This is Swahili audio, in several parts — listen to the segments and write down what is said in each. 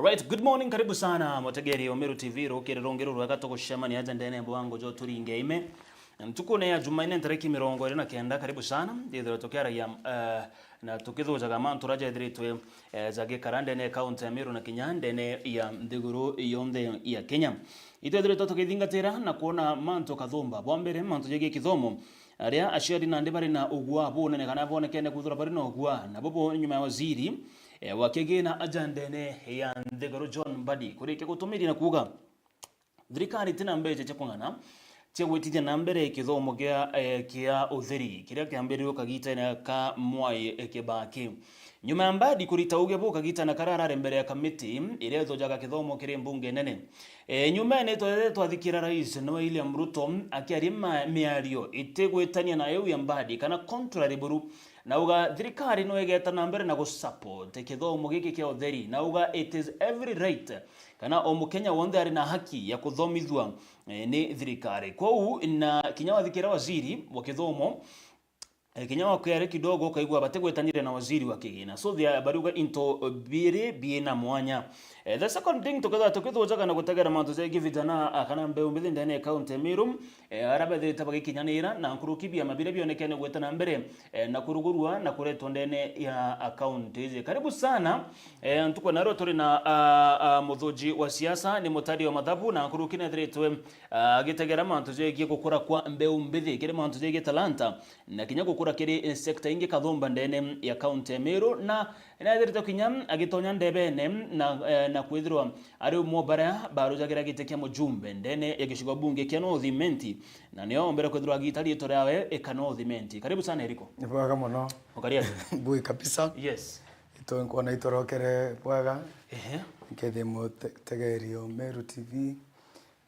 Alright, good morning, karibu sana Mwategeri Omeru TV rokere rongero rwagato gushemania aja ndene bwango jo turinge ime ntukune ya Jumanne tariki 29 karibu sana ndithira tukara ya na tukithujaga mantu raja ithiritwe zage karande ne account ya Meru na Kinyande ne ya ndiguru yonde ya Kenya ithiritwe tukithingatira na kuona mantu kathumba bwambere mantu jege kithomo aria aciari na ndibari na ugwa bunene kana bonekene kuthura bari no ugwa na bobo nyuma ya waziri wakigina ajandene ya ndiguru John Mbadi kurike gutumiri na kuga thirikari tina mbeje chekungana chegwitithia na mbere kithomo kia utheri kiria kiambirio kagita na ka Mwai Kibaki nyuma ya Mbadi kurita ugebu kagita na kararare mbere ya kamiti iria thojaga kithomo kiri mbunge nene nyuma ne twathikira rais no William Ruto akiarima miario itegwetania na eu ya Mbadi kana contrary buru na uga thirikari no egeta na mbere na go support kithomo giki kia utheri na uga it is every right kana o mukenya wonde ari na haki ya kuthomithwa ni thirikari kwau na kinyawathikira waziri wa kithomo Kenya kwere kidogo kaigwa bategwetanire na waziri wa kigina so thia baruga into bire na mwanya the second thing tukithojaga na gutegera mantu zegi vijana kana mbeu mbithi ndene account Meru arabe thita bagikinyanira na nkurukibia mabire bionekene gwetana mbere na kurugurwa na kuretwa ndene ya account hizi karibu sana ntuko naro turi na muthoji wa siasa ni mutari wa madhabu na nkurukine thiritwe agitegera mantu zegi gukura kwa mbeu mbithi kire mantu zegi talanta na kinya gukura kiri sekta ingi kathumba ndene ya account Meru na thirita kinya agitonya ndebene na kwithirwa ari umobara barujagira gitekia mujumbe ndene ya gicigo bunge kia North Imenti na nio mbere kwithirwa gitari ito yawe North Imenti karibu sana Eriko Bwaga muno okaria bui kabisa yes ito nkona itorokere bwaga nkethi Mwategeri Omeru TV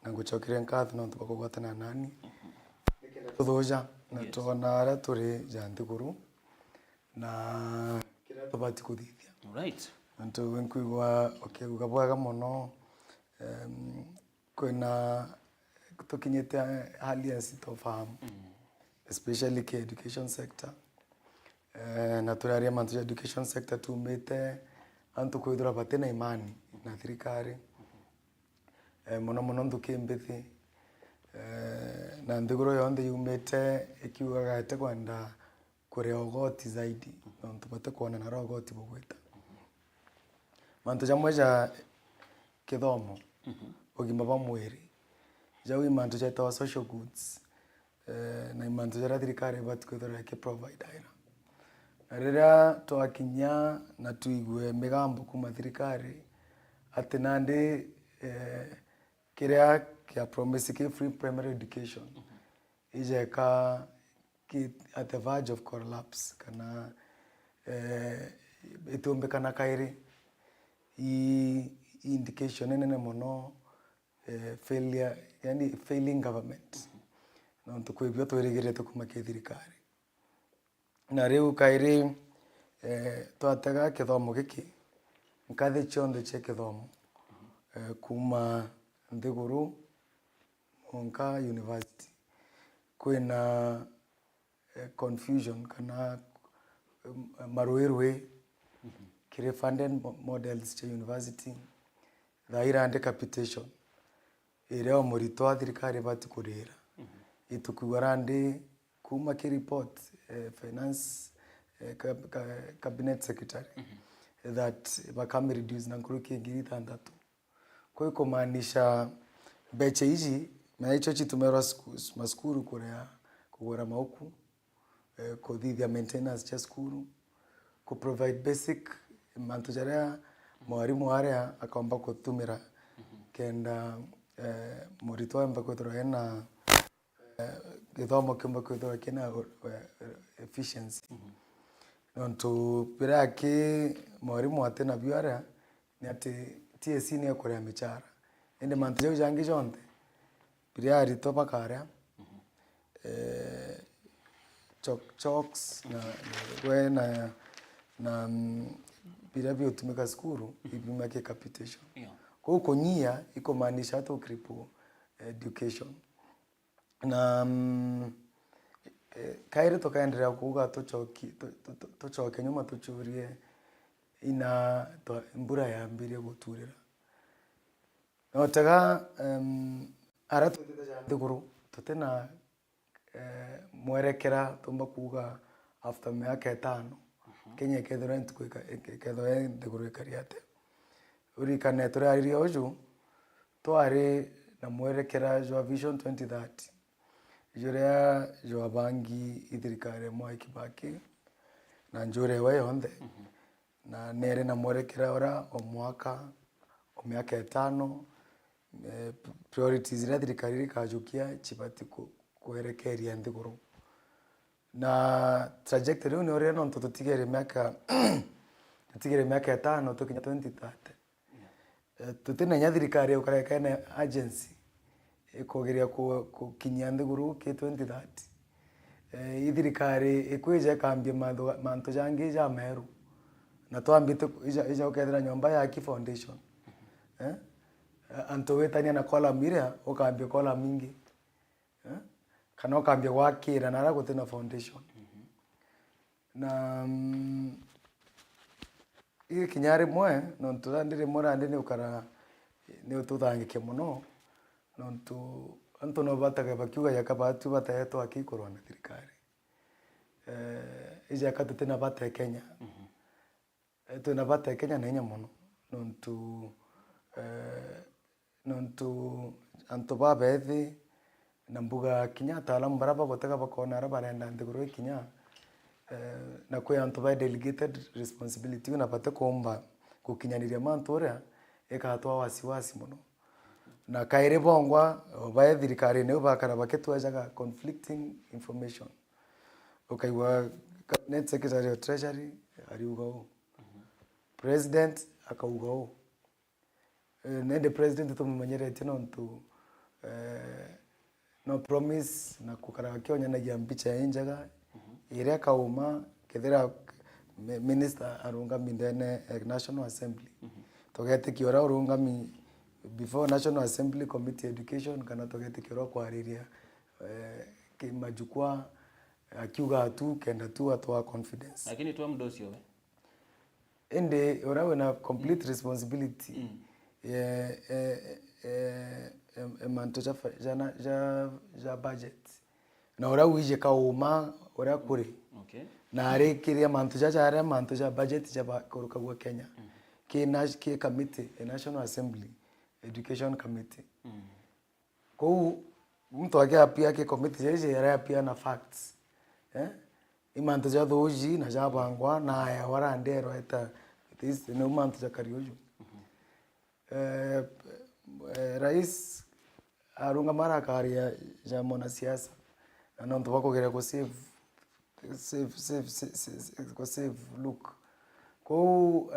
na nguchokire nkathu no tukogwatana nani tuthoja na tuona ara turi jandiguru na kira tubati kuthithia right nto nkuigwa okiguga bwaga muno kwina tukinyete hali ya sitofahamu especially ke education sector na turaria mantu ya education sector tumete antu kwithura batena imani na thirikari muno ndukimbithi na ndiguro yonde yumete ikiugaga ete kwenda kure ogoti zaidi na tupate kuona na rogoti bugweta mantu jamwe ja kithomo ugima ba mwiri jawi mantu ja tawa social goods na mantu ja thirikari batkwithora ke provide ira rira twakinya na tuigwe migambo kuma thirikari atinande kiria kia promise ki free primary education ijeka at the verge of collapse kana itumbe kana kairi indication nene mono failure yani failing government na tukwibyo twirigirete kuma ke thirikari na riu kairi twatega kithomo giki nkathi chonde che kithomo kuma ndiguru Onka University kwina confusion kana maruirwe kire funded models cha university thaira ande capitation ire murito thirikari bati kurira itukuwarande kuma ki report finance cabinet secretary that bakame reduce na kuruki ngiri 6 kwa kumaanisha beche hizi na hicho chitumero maskuru kurea kugora mauku kuthithia maintenance cha skuru ku provide basic mantu jarea mwarimu area akaomba kutumira kenda murito amba kuthora ena githomo kimba kuthora kina efficiency nonto piraki mwarimu atena biara ni ati TSC ni akorea michara ende mantu jau jangi jonte priari to bakara chokes na wena na biravyo tumika skuru ibima ke capitation kwa uko nyia iko maanisha to kripo education na kaire to kaendelea kuuga to choke nyuma tuchurie ina to mbura ya mbire guturira Notaga ara tutete nthiguru tutena mwerekera tumba kuga after miaka 5 Kenya kethira ntukwika kethira nthiguru ikariate urikane turi ariria uju twari na mwerekera jwa Vision 2030 juria jwa bangi ithirikari Mwai Kibaki na njure we yonthe na nere na mwerekera ora o mwaka o miaka 5 priorities iria thirikari ikajukia chibati kuerekeria nthiguru na trajectory ni ore no tutigere miaka 5 tukinya 2030 tutena nya thirikari ukarekane agency ikogeria kukinyia nthiguru ki 2030 ithirikari ikwije kambia mantu jangi ja meru na twambite ija ukethira nyomba ya ki foundation anto wetania na column iria ukambia column mingi kana ukambia gwakira na gutena foundation na iri kinyari mwe no turandire morande ni ukara ni ututhangikia muno no anto no bataga bakiuga yakabatu batayeto akikorwa na thirikari ija katutena bata Kenya tuna bata Kenya na nya muno nontu anto babethi na mbuga kinya taalamu baraba gotega bakona ara barenda nthiguru kinya na kwe anto ba delegated responsibility na bata komba kukinyaniria mantu ora ekatwa wasiwasi muno na kaire bongwa ba thirikari ne bakara baketwajaga conflicting information ukaiwa cabinet secretary of treasury ariuga president akauga nende president tumumenyerete nontu no promise na kukara kionya na giambicha enjaga ire kauma kethira minister arungami ndene National Assembly togete kiora urungami before National Assembly Committee Education kana togete kiora kwariria kimajukwa akiuga tu kenda tu atwa confidence lakini tu mdosi we ende orawe na complete responsibility manto ja budget na ora wije kauma ora kuri na arekiria manto ja budget ja kuruka gwa Kenya ki committee National Assembly Education Committee ko mtu pia ki committee jeje ya pia na facts imanto ja doji na ja bangwa na ya warandero eta this no manto ja karioju rais arunga mara karia ja mwana siasa na nonto bakogera ko save look ko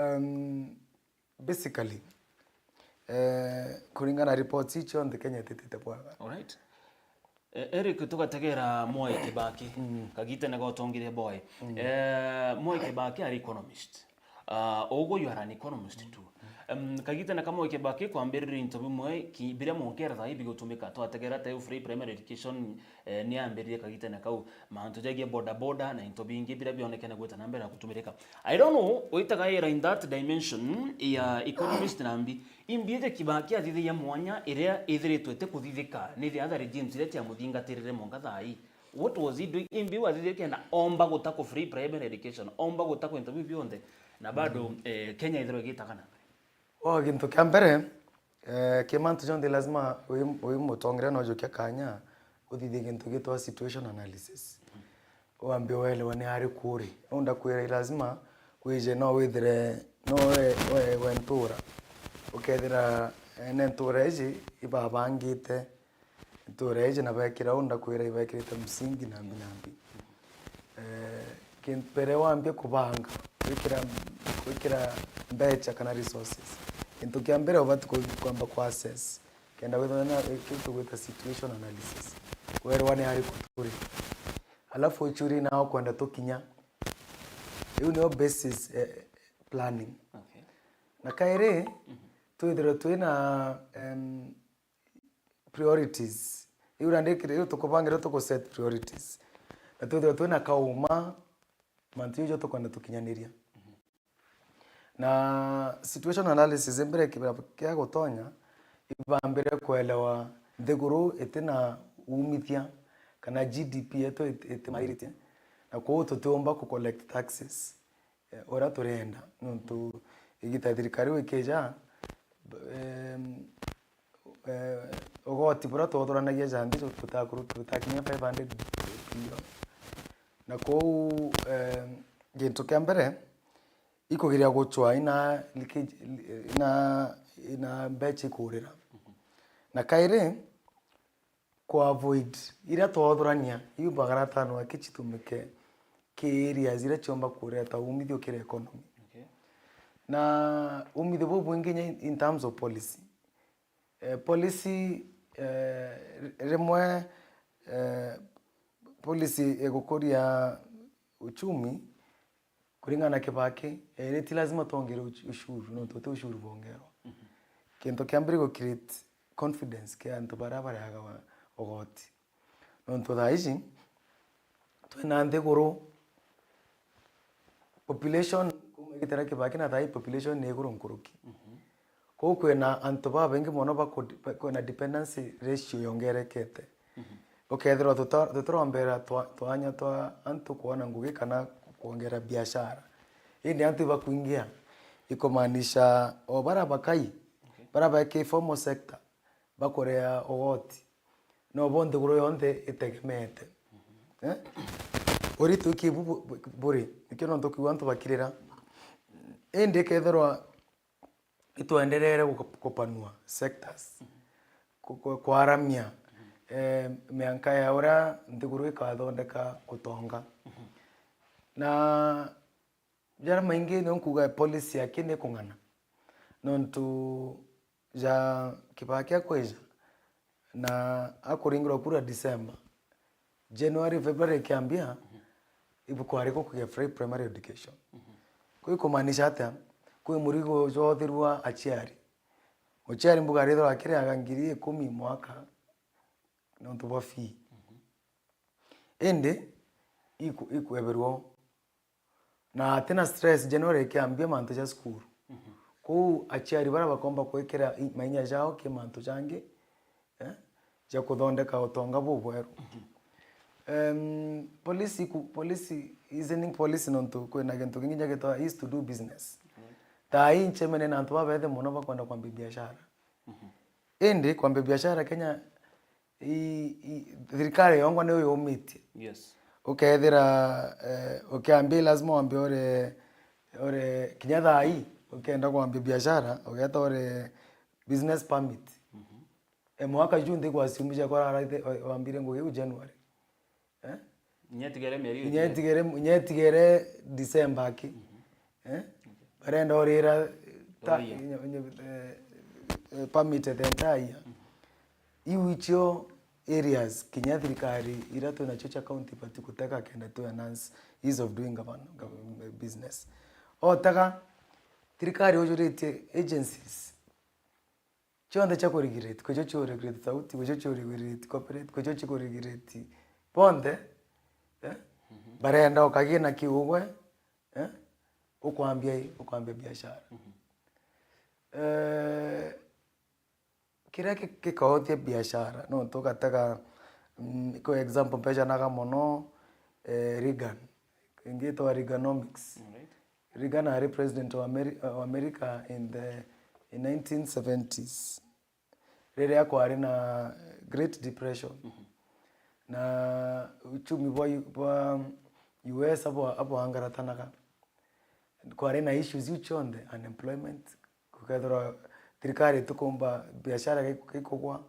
basically kulingana reports hicho on the Kenya tete bwaga. All right. Eric tugategera Mwai Kibaki kagite na gotongire boy Mwai Kibaki ari economist ogo you are an economist too kagite na kama Kibaki kwambirira interview mwe kibira monkera tha ibi gutumika twategera ta free primary education ni ambirie kagite na kau mantu jagie boda na interview ingi bira bionekana gweta na mbere kutumirika I don't know oitaga era in that dimension ya economist nambi imbiete Kibaki athithi ya mwanya iria ithiritwe te kuthithika ni the other regimes iria tia muthingatirire monga thai what was he doing imbi wathithike na omba gutako free primary education omba gutako interview bionde na bado Kenya ithiro gitagana gintu kia mbere kimantu jonde lazima uyu mutongera no jokia kanya uthithie gintu gitwa situation analysis uambie wele wani ari kuri unda kwira lazima wije no withire no we ntura ukethira nentura iji ibabangite ntura iji na bakira unda kwira ibakirite msingi nambi kinpere wambie kubanga wikira mbecha kana resources into kia mbere obati kwamba kwa assess kenda wethana kitu with situation analysis where one hari kuturi alafu uchuri nao kwenda tokinya you know basis planning na kaire tuithira tuina priorities iurandikire yo tukobangira tuko set priorities na tuithira tuina kauma mantu yo tukwenda tukinyaniria na situation analysis mbere kia gutonya ibambire kuelewa nthiguru itina umithia kana GDP yetu itimairite na kwa tutiomba ku collect taxes ora turenda nontu igita thirikari wikeja ogoti bura twathuranagia jandi tutakinya 500 billion na kou gintu kia mbere ikugiria guchwa ina mbechi kurira na kairi ku avoid ira twathurania ibagara tano akichitumike ki areas ira chomba kureta umithio kire economy. Na umithio bobu nginya in terms of policy policy remwe policy egukuria uchumi kuringana Kibaki ti lazima tuongere ushuru no tote ushuru bongero kintu kiambire go create confidence kia antu barabara yaga ogoti nontu thaici twina nthiguru population kumegitera Kibaki na thai population ni iguru nkuruki ko kwena antu babengi mono bakwena dependency ratio yongerekete ukethirwa tutrombera twanya twa antu kuona ngugi kana kuongera biashara ini antu bakuingia ikomaanisha obara bakai baraba ke formal sector bakorea ogoti no bonde guru yonde itegemete ori tuki buri ikino ntoki wantu bakirira ende kethirwa ituenderere kupanua sectors kwaramia mianka ya ora nthiguru ikathondeka kutonga na jara maingi nkuga policy yake ni kung'ana nontu ja Kibaki akweja na akuringirwa kura December January February kiambia ibukwari ko kuge free primary education ko kumaanisha hata ko murigo jothirwa achiari ochiari mbugarithwa akire agangiri 10 mwaka nontu bwa fee ende ikueberwo na tena stress January kiambia mantu ja school ko achiari bara bakomba kwekera mainya jao ke mantu jange ja kuthondeka utonga bubweru policy isn't policy nontu kwena gintu kinginya gitwa is to do business tai nchemene na antu babethe muno bakwenda kwambia biashara ende kwambia biashara Kenya thirikari yongwa ni uyomitie yes ukethira ukiambia lazima wambe ore kinya thai ukienda kwambia biashara ugeta ore business permit mwaka June ndi kwa simu kwa wambire ngugi January nyetigere December aki barenda orira permit the entire iwicho areas kinya thirikari ira tuna chocha county pati kutaka kenda to enhance ease of doing government business otaka thirikari ojurite agencies chonde cha kurigirate ko chocho regulate sauti ko chocho regulate corporate ko chocho regulate ponde barenda ukagina kiugwe ukwambia biashara kira kikaothia biashara no tukataka ko example pesha naga mono Reagan ingito Reaganomics Reagan ari president of America in 1970s rere yako ari na Great Depression na uchumi bwa US abo angaratanaka kwa ari na issues uchonde unemployment kukethora thirikari tukomba biashara ikogwa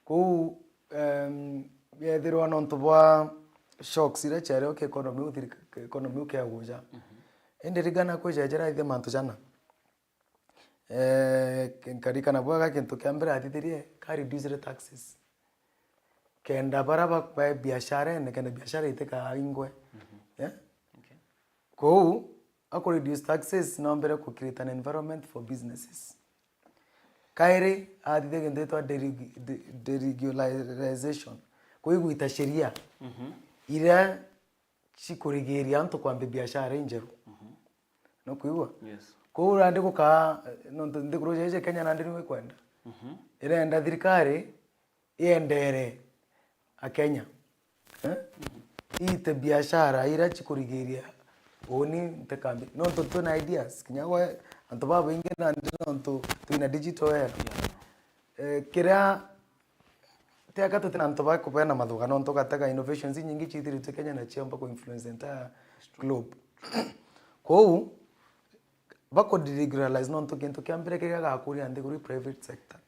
ku yethirwa nontu bwa shocks ira chare okay economy ke aguja ende rigana ko jajara ide mantu jana karika na bwa kintu kiambira atithirie ka reduce taxes kenda baraba ba biashara ne kenda biashara iteka ingwe ko ako reduce taxes no mbere ku create an environment for businesses kaire adide gendetwa deregularization ko iguita sheria ira chikurigeria antu kwambe biashara injeru no kuigwa yes ko urande ko ka no ndikuru jeje Kenya nandi ni kwenda irenda thirikari iendere akenya ite biashara ira chikurigiria oni ntekambi no to na ideas kinyago anto baba inge na nto tuina digital era kira teka tena anto ba kupena mathuga no nto kataka innovations nyingi chithirite Kenya na chiamba ko influence entire globe kou bako deregularize no nto kintu kiambere kiga kuria ndi kuri private sector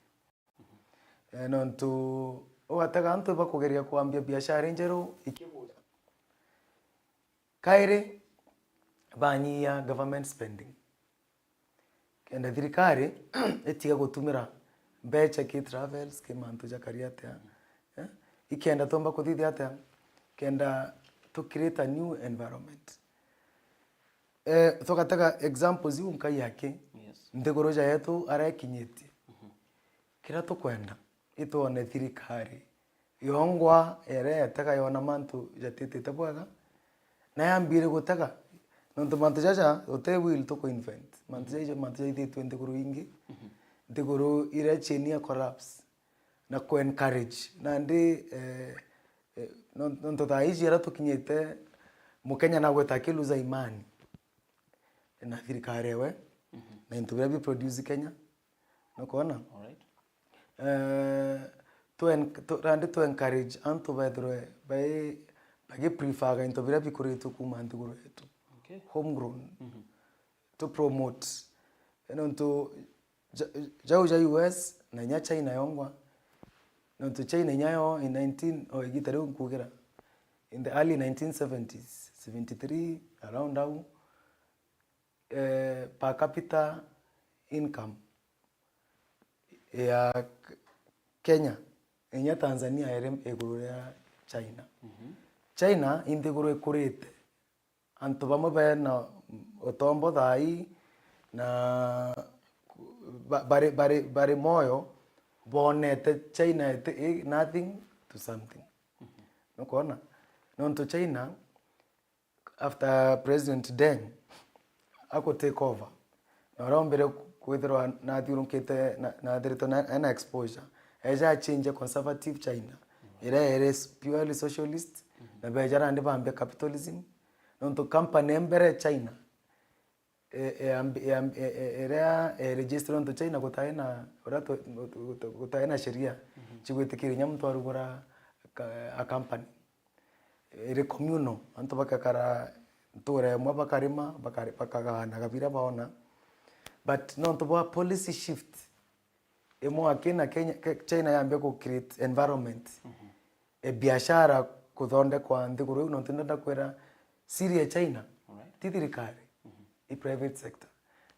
no nto o ataka anto bakugeria kuambia biashara njeru ikibuja kaire banyia government spending kenda thirikari etiga gutumira mbecha ki travels ki mantu jakariatea ikenda tomba kuthithia atia kenda to create a new environment thokataka examples yu nkai yake ndigoroja yetu arakinyiti kira to kwenda itone thirikari yongwa ere taka yona mantu jatete tabwaga na yambire gutaka nonto mantu jaja ote will to invent mantu jaja 20 guru ingi ndiguru ira chenia collapse na ko encourage na ndi nonto taiji era tukinyete mukenya na gweta kiluza imani na thirikari we na into we produce Kenya no kona to encourage anto bedroe by prefer ga into we bikuretu kuma ndiguru yetu homegrown to promote nonto jauja US na nya China yongwa nonto China nyayo in 19 o igitare kugira in the early 1970s 73 around now per capita income ya Kenya enya Tanzania eguru ya China China indiguru ekurite anto bamwe na otombo thai na bare moyo bonete China nothing to something no kona nonto China after President Deng ako take over na rombere kwithirwa na thirunkite na thirito na exposure eja change conservative China ere purely socialist na bejara ndi bambe capitalism nonto company mbere China register nonto China gutaina urato gutaina sheria chigwitikiri nyamtu arugura a company ere communal anto bakakara ntore mwa bakarima bakagana kabira baona but nonto ba policy shift emo akina Kenya China yambia ku create environment biashara kuthonde kwa ndiguru nonto ndenda kwera Syria China thirikari private sector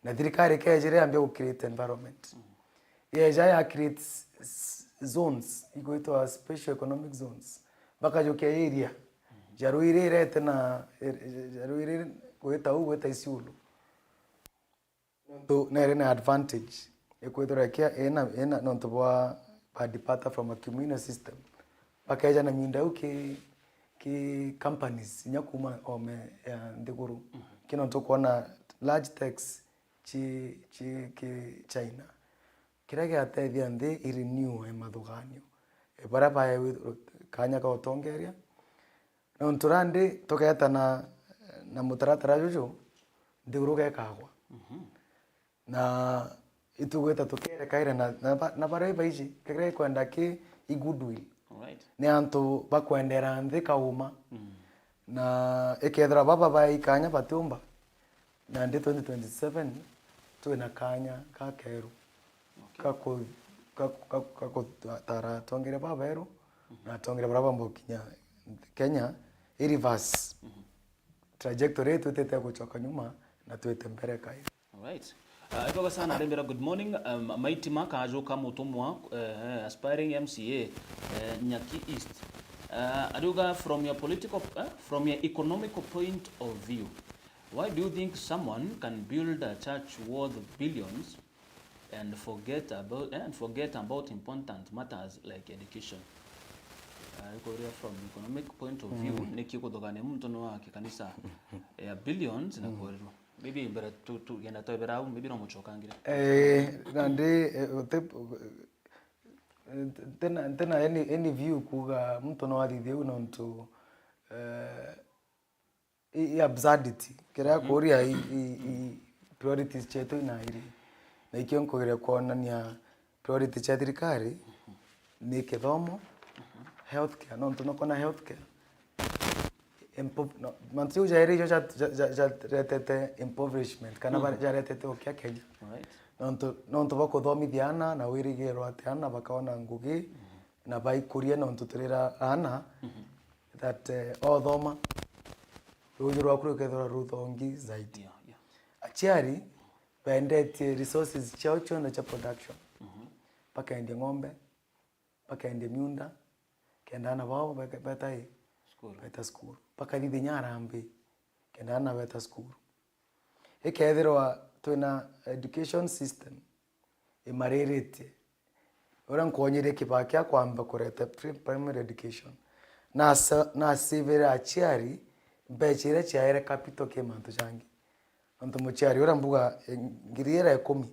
na thirikari kejere ambia ku create environment ya create zones iguitwa special economic zones baka jokia area jaruire tena jaruire kueta isiulu nonto na advantage ekwethora kia ena nonto bwa depart from a communal system bakaja na minda ki companies nyakuma ome ya ndiguru kinonto kuona large tax ki China kirage atethia ndi irenew mathuganio bara ba kanya ka utongeria na nturandi toketa na mutaratara juju ndiguru gekagwa na itugweta tukere kaire na bara ibaiji kagre kwenda ki goodwill ni antu bakwendera nthi kauma na ekethra baba bai kanya batumba na ndi 2027 tuina kanya ka keru kako tara tongere baba eru na tongere baba mbokinya Kenya reverse trajectory tutete kuchoka nyuma na tuete mbele kai. Alright. Itoka sana Rembera, good morning. Maiti Maka ajuka mutumwa aspiring MCA Nyaki East. Aduga, from your economical point of view, why do you think someone can build a church worth billions and forget about important matters like education? From economic point of view, neki kudogane mtu no wake kanisa ya billions na kuweru. Bibi mbere tu genda toebera au bibi no muchokangire. Nandi tena any view kuga mtu no athithie uno ntu i absurdity kira kuria i priorities chetu na iri na ikio nkogere kuonania priority cha thirikari ni kithomo healthcare no ntu kona healthcare mantu jairi jo ja retete impoverishment kana jaretete okia Kenya no ntu bakuthomithia ana na wirigiro ati ana bakaona ngugi na baikurie no ntu turira ana that othoma rujo rwaku rukethora ruthongi zaidi achiari bendetie resources chao na cha production pakaendie ng'ombe pakaendie miunda kenda na bao betai school pakarithi nyarambi kenda na beta school ikethirwa twina education system imaririte ora nkonyire kibakya kwamba kureta primary education na sivera achiari mbechire chaire capital kemantu changi antu muchiari ora mbuga ngiriera 10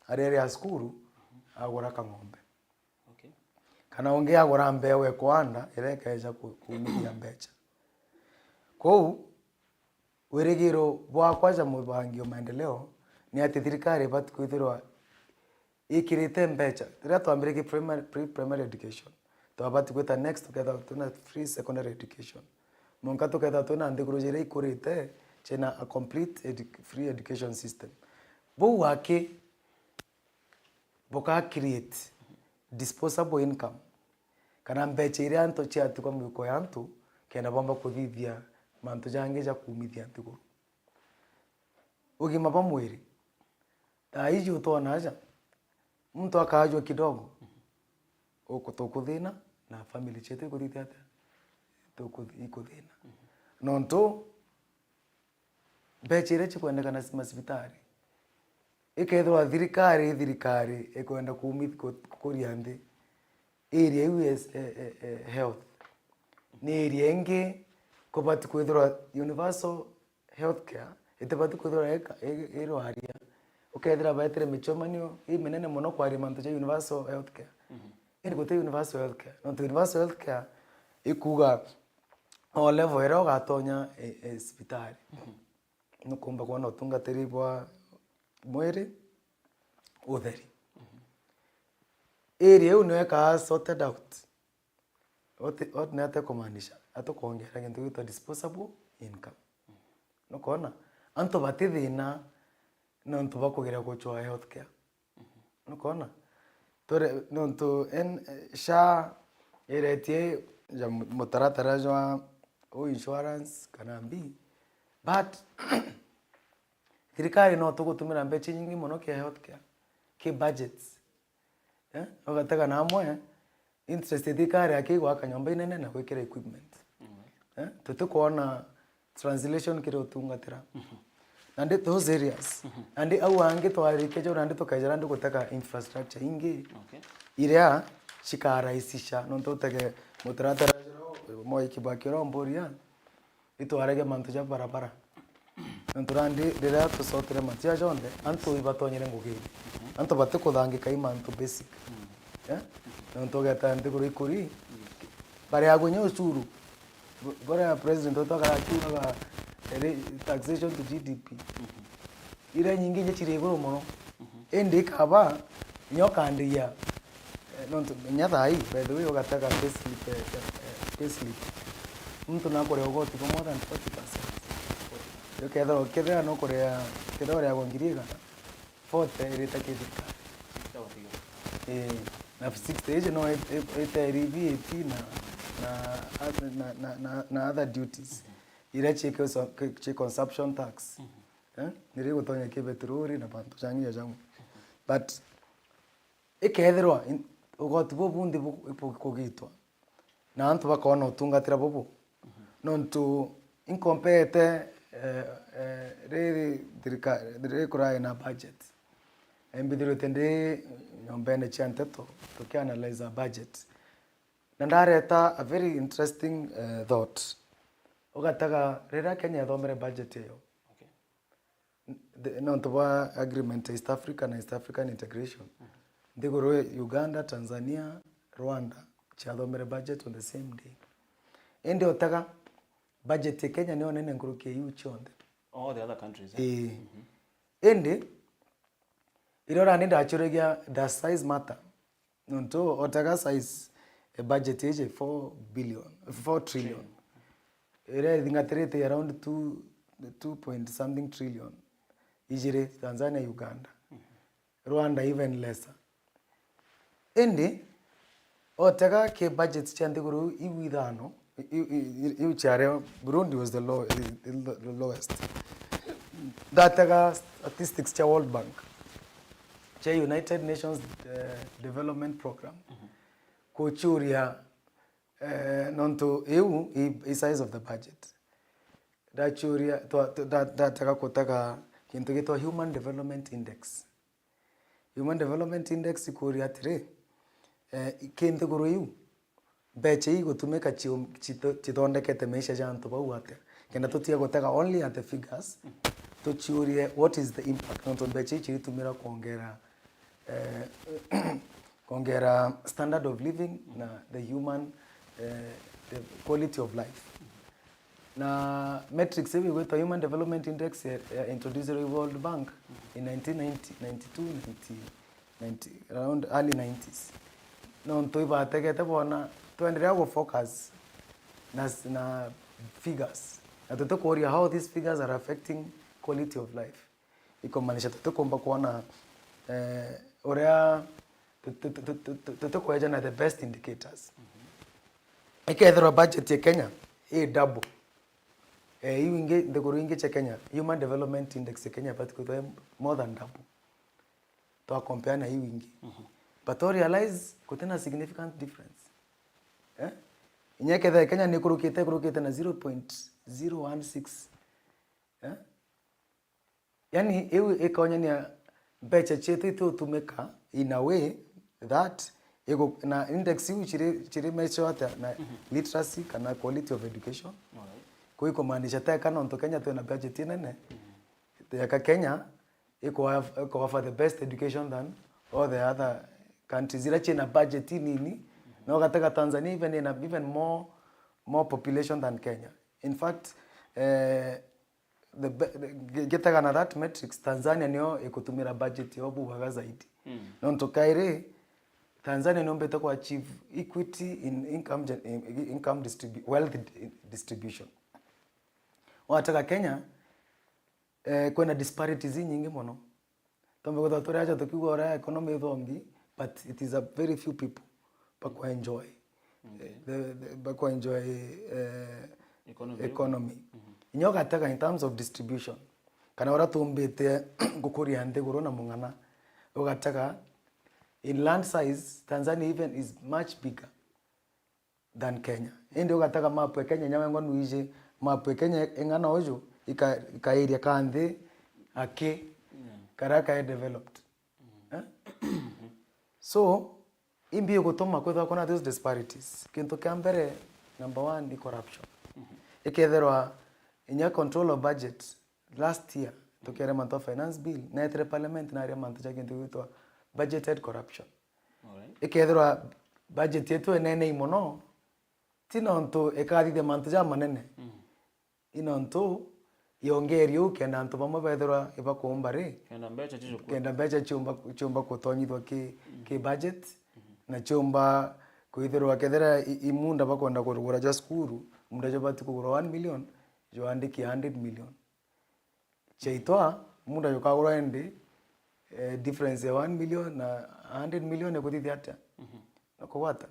arere ya skuru agora kang'ombe kana onge agora mbewe kwanda irekeja kumithia mbecha kou wirigiro bwa kwaja mubangio maendeleo ni ati thirikari batu kwithirwa ikirite mbecha ria twambire ki primary education twabati kwita next together tuna free secondary education monka together tuna ndiguru jire ikurite chena a complete free education system bo wake boka create disposable income kana mbecha iria anto chia tukwa miko yantu kena bomba kuthithia mantu jange ja kumithia ntiguru ugima pamwiri taiji utona aja mtu akajwa kidogo ukuthina na family chetu ikuthithia ata ikuthina nonto mbecha iria chikwendekana masibitari ikethwa thirikari ikwenda kuria nthi area US health ni area ingi kubati kwithirwa universal healthcare itibati kwithirwa ero area ukethira baitire michomanio imenene muno kwa rimantu cha universal healthcare iri gote universal healthcare no universal healthcare ikuga o level ero gatonya hospitali no kumba kwa no tungatiri bwa mwiri utheri area unaweka sorted out what nate kumaanisha atukuongera kintu gitwa disposable income no kona anto batithina no ntu bakugera kuchwa healthcare no kona tore no ntu en sha eretie ja mutaratara jwa insurance kana mbi but thirikari no tugutumira mbecha nyingi muno ke healthcare ke budgets ogataka na amwe interest thirikari akigwa kanyomba inene na gwikira equipment tutukuona translation kire utungatira and those areas and au ange twarike jo and tukajara ndu gutaka infrastructure ingi iria chikarahisisha no tutege mutaratara jo moi kibakiro mboria itwarege mantu ja barabara nturandi rira tusotere matia jonde antu ibatonyere ngugiri antu batikuthangika imantu basic ntogeta ndiguru ikuri bare yagonye usuru bora president otaka akiuga taxation to GDP ire nyingi je chiregoro muno ende kaba nyoka ndia nonto nyatha hii by the way ogataka payslip mtu na kore ogoti kwa more than 40%. Kedha no korea kedha ya gongiriga 40 ireta kidika na 60 no ita VAT na other duties ira che consumption tax niri gutonya ke petroli na bantu changia jangu but ikethirwa ugoti bobundi bukugitwa na antu bakona utungatira bobu nontu incompete riri kurai na budget embidiro tende nyombene chanteto tukianalyze a budget na ndareta a very interesting thought ogataga rira Kenya thomere budget yo nonto bwa agreement East Africa na East African integration ndigoro Uganda, Tanzania, Rwanda chathomere budget on the same day ende otaga budget ya Kenya niyo nene nguruke yu chonde all the other countries ende irora ni ndachuregia the size matter nonto otaga size a budget yeje 4 trillion ere thingatirite around 2 point something trillion ijire Tanzania, Uganda, Rwanda even lesser ende otaga ke budget chande guru iwithano iu chare Burundi was the lowest dataga statistics cha World Bank cha United Nations Development Program kuchuria nonto EU size of the budget dachuria dataga kutaka kintu gitwa Human Development Index. Human Development Index ikuria atire kintu guru yu beche igutumika chithondekete maisha ja antu bau atia kenda tutia gutega only at the figures tuchurie what is the impact nonto beche chiritumira kuongera standard of living na the human the quality of life na metrics hivi with the Human Development Index introduced by World Bank in 1990 around early 90s no ntoiba tegete bona tuendelea go focus na figures na tutokoria how these figures are affecting quality of life ikomanisha tutokomba kuona orea tutokoeja na the best indicators ikethera budget ya Kenya double inge the guru inge cha Kenya Human Development Index ya Kenya but kwa more than double to compare na inge but to realize kutena significant difference inyeke the Kenya ni kurukite na 0.016 yani ikonya ni beche chetu tu tumeka in a way that ego na index yu chiri measure ata na literacy kana quality of education kwa iko maanisha teka nonto Kenya tu na budget nene ya Kenya iko offer the best education than all the other countries ila china budget nini na kataka Tanzania even more population than Kenya. In fact getaka na that metrics Tanzania niyo ikutumira budget yobu waga zaidi nonto kaire Tanzania nombe to achieve equity in income wealth distribution. Wataka Kenya kuna disparities nyingi mono. Tombe kwa toria acha tukigwa ora economy thombi but it is a very few people bakwa enjoy bakwa enjoy economy. Inyoka taka in terms of distribution. Kana ora tumbete gukuria ndegoro na mungana. Ugataka in land size Tanzania even is much bigger than Kenya. Ende ugataka map ya Kenya nyama ngonu ije map ya Kenya engana ojo ika area kande ake karaka developed. So imbi gutoma kwetha kona those disparities kintu kambere number 1 ni corruption. Iketherwa inya control of budget last year tokere month of finance bill na etre parliament na area month cha kintu gitwa budgeted corruption. Iketherwa budget yetu enene imono tinonto ekathithe month ja manene inonto yongerio kenda antu bamwe bethera ibakumbare kenda mbecha chumba kutonyithwa ki budget na chumba kuithirwa kethera imunda bakonda kugura ja skuru munda jo bati kugura 1 million jo andiki 100 million cheitwa munda yo kagura ende difference ya 1 million na 100 million ekuthithia ata nakowata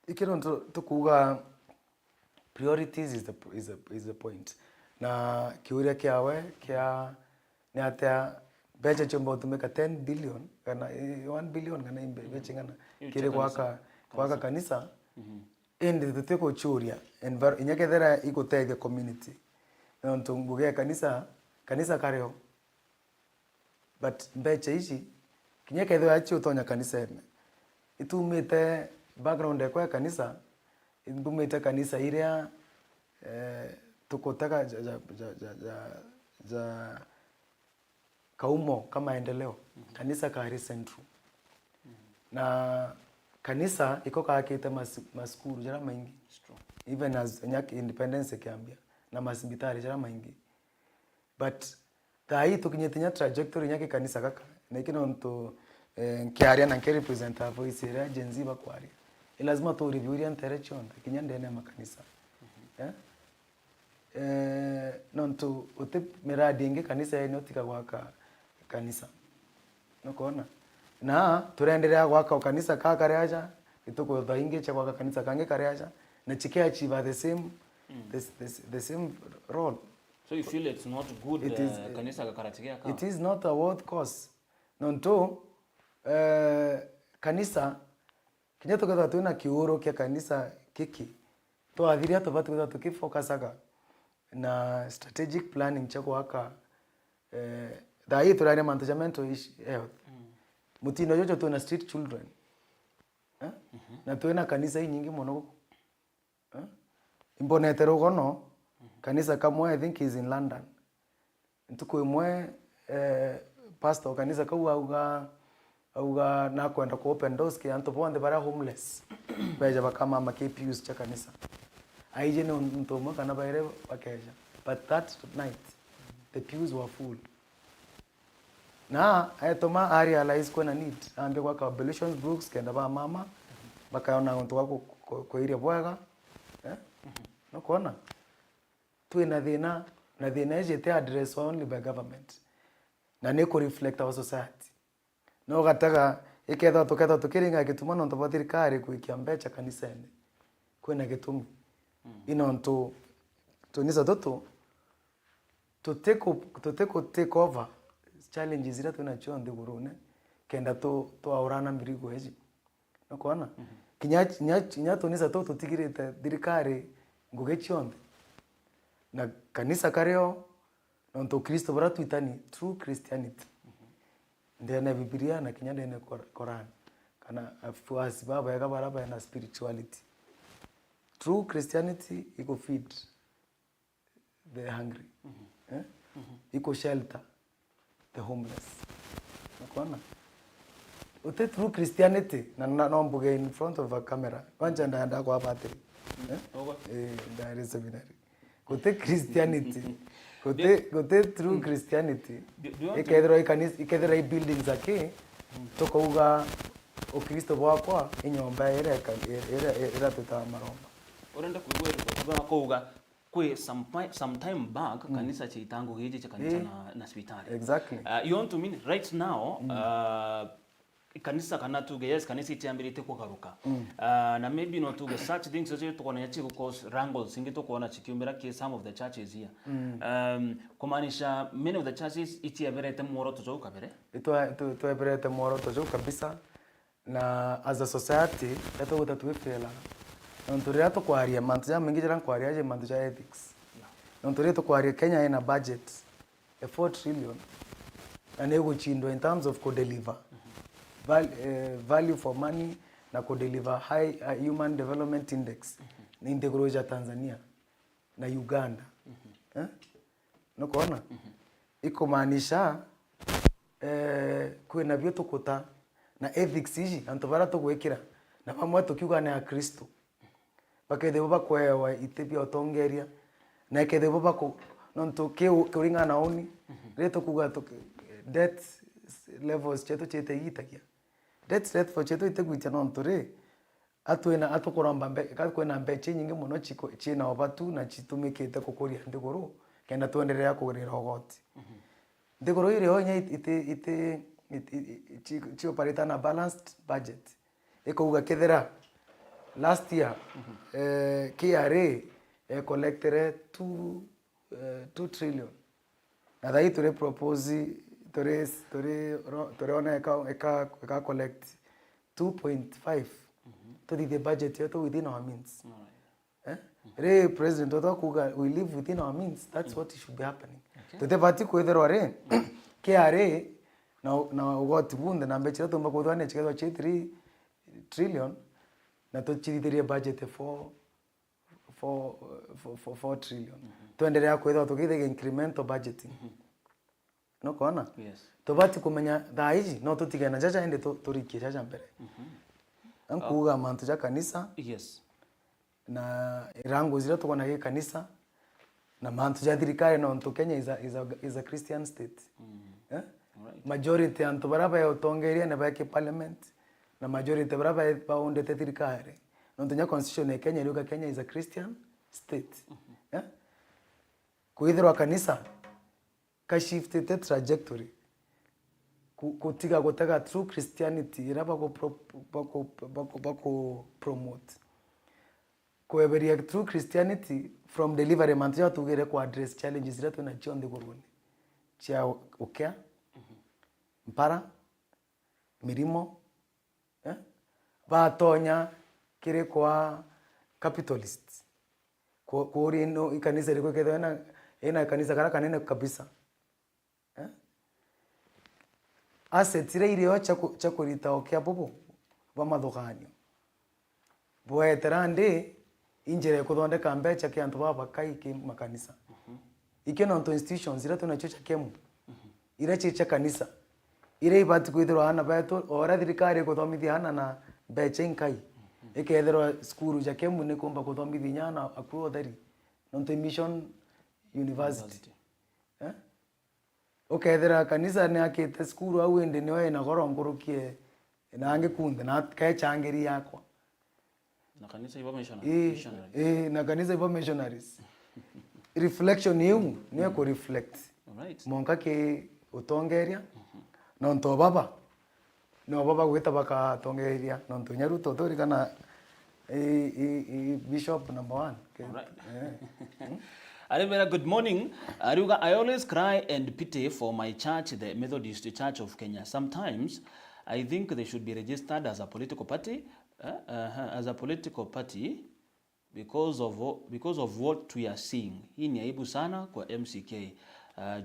ikironto tukuga priorities is the point na kiuria kiawe kia ni ata becha chombo tumeka 10 billion kana 1 billion kana becha ngana kire kwaka kanisa ende tuteko churia inyakethera iguteithia community na ntunguge kanisa kareo but becha ici kinyakethera achi utonya kanisa ene itumite background ya kanisa indumite kanisa iria tukotaka za kaumo kama endeleo kanisa kari central na kanisa iko kakite maskuru jara maingi even as nyak independence kiambia na masibitari jara maingi but tai tukinyetinya trajectory nyake kanisa kaka na kino nto kiaria na ke represent voice ya jenzi bakwari lazima to review ya direction kinyande na makanisa nonto ute miradi ingi kanisa yenye tika gwaka kanisa nukuona na turendelea gwaka kanisa ka kareaja ituko thaingi cha gwaka kanisa kange kareaja na chike achieve the same role. So you feel it's not good kanisa kakaratigea ka? It is not a worth cause nonto kanisa kinyato kwa tuina kiuro kia kanisa kiki to athiria to batu tukifocusaga na strategic planning cha gwaka dai turare management health mutindo jojo tuna street children na tuena kanisa nyingi muno imbonetero gono kanisa kamwe I think is in London ntuko imwe pastor kanisa kauga auga na kwenda ku open doors ki anto bonde bara homeless beja bakama ma KPUs cha kanisa aije no ntomo kana baire bakeja but that night the pews were full na ayatoma I realize kuna need ambe kwa abolition books kenda ba mama bakaona nto wako ko iria bwaga no kuona tu ina thina na thina ije address only by government na ne ko reflect our society no gataga iketha tukiringa gituma no ntobwa thirikari kuikia mbecha kanisani kwena gitumi ino nto tunisa toto to take over challenges ira tunacho ndigurune kenda to aurana mirigo eji no kuona kinya tunisa to tutigirite thirikari nguge chionde na kanisa kareo no nto Kristo bara tuitani true Christianity ndene Biblia na kinya ndene Quran kana afuasi baba yaka baraba na spirituality. True Christianity iko feed the hungry iko shelter the homeless nakona ute true Christianity na nombuge in front of a camera wanja ndaenda kwa battery ndare seminary kote Christianity kote true Christianity ikedra buildings ake toko uga o Kristo bwakwa inyomba era tuta maromba orenda kuigwa kuga kwe sometime back kanisa chitango hiji cha kanisa na hospitali exactly you want to mean right now kanisa kana tuge yes kanisa itiambirite kugaruka na maybe not tuge such things so tukona yachi cause wrangles singi tukona chikiumbira ke some of the churches here kumanisha many of the churches itiaberete moro tuzoka bere to eberete moro tuzoka kabisa na as a society eto gutatuifela nonturia to kwaria mantu ya mingi jira kwaria je mantu ya ethics nonturia to kwaria Kenya ina budget 4 trillion and ego chindo in terms of co-deliver value for money na co-deliver high human development index ni integroja Tanzania na Uganda no kuona iko maanisha kwena byo tukuta na ethics iji antobara to gwekira na pamwe tukiuga na Kristo bakede baba kwewa itebia otongeria na kede baba ko nonto kuringa na oni reto kuga to debt levels cheto chete yitakia debt level cheto itegwita nonto re atwena atukoramba mbe kwena mbeche nyingi muno china obatu na chitumikite kukoria ndiguru kenda tuendelea kugirira ogoti ndiguru ile onye ite chi operate na balanced budget ikuga kethera last year KRA collected 2 trillion na dai tore propose tore ona eka collect 2.5 to the budget yeto within our means re president oto kuga we live within our means that's what should be happening to the party kwethero re KRA na what bunda na mbechira tumba kuthwane chikezo chi 3 trillion na to chithithirie budget 4 trillion tuendelea kwitha tukithe incremental budgeting no kona Yes. tubati kumenya thaa ici no tutigana jaja ende turikie jaja mbere ankuga mantu ja kanisa Yes. na irango zira tukona ge kanisa na mantu ja thirikari no ntu Kenya is a Christian state Right. majority antu baraba ya utongeria na ba parliament na majority baraba baundete thirikari no ntunya constitution ya Kenya iluka Kenya is a Christian state kuithirwa kanisa ka shiftete trajectory kutiga gutega true Christianity iraba ko promote kueberia true Christianity from delivery mantu ya tugere ku address challenges ira tuna chonde goroni chia ukea mpara mirimo batonya kire kwa capitalists kuri no ikanisa liko kedena ina kanisa kara kanene kabisa assets ire cha kurita okea bobo ba madhoganio boeterande injere kuthondeka mbecha kia antu baba kai ki makanisa ikeno nto institutions ira tuna chocha kemu ira chicha kanisa ire ibati kwithirwa ana beto ora thirikari kuthomithia ana na mbecha inkai ikethirwa skuru ja kemu ni kumba kuthomithia nyana akuo theri nto mission university ukethira kanisa ni akite skuru au ende ni we na goro ngurukie na ange kunde na kechangiri yakwa Na kanisa ibo missionary. na kanisa ibo missionaries reflection yu ni ko reflect Right. monka ke utongeria no nto baba no baba gwita baka tongeria no nto nyaru to tori kana bishop number 1 okay. Right. Arivera, good morning. Aruga, I always cry and pity for my church, the Methodist Church of Kenya. Sometimes I think they should be registered as a political party, because of what we are seeing. Hii ni aibu sana kwa MCK.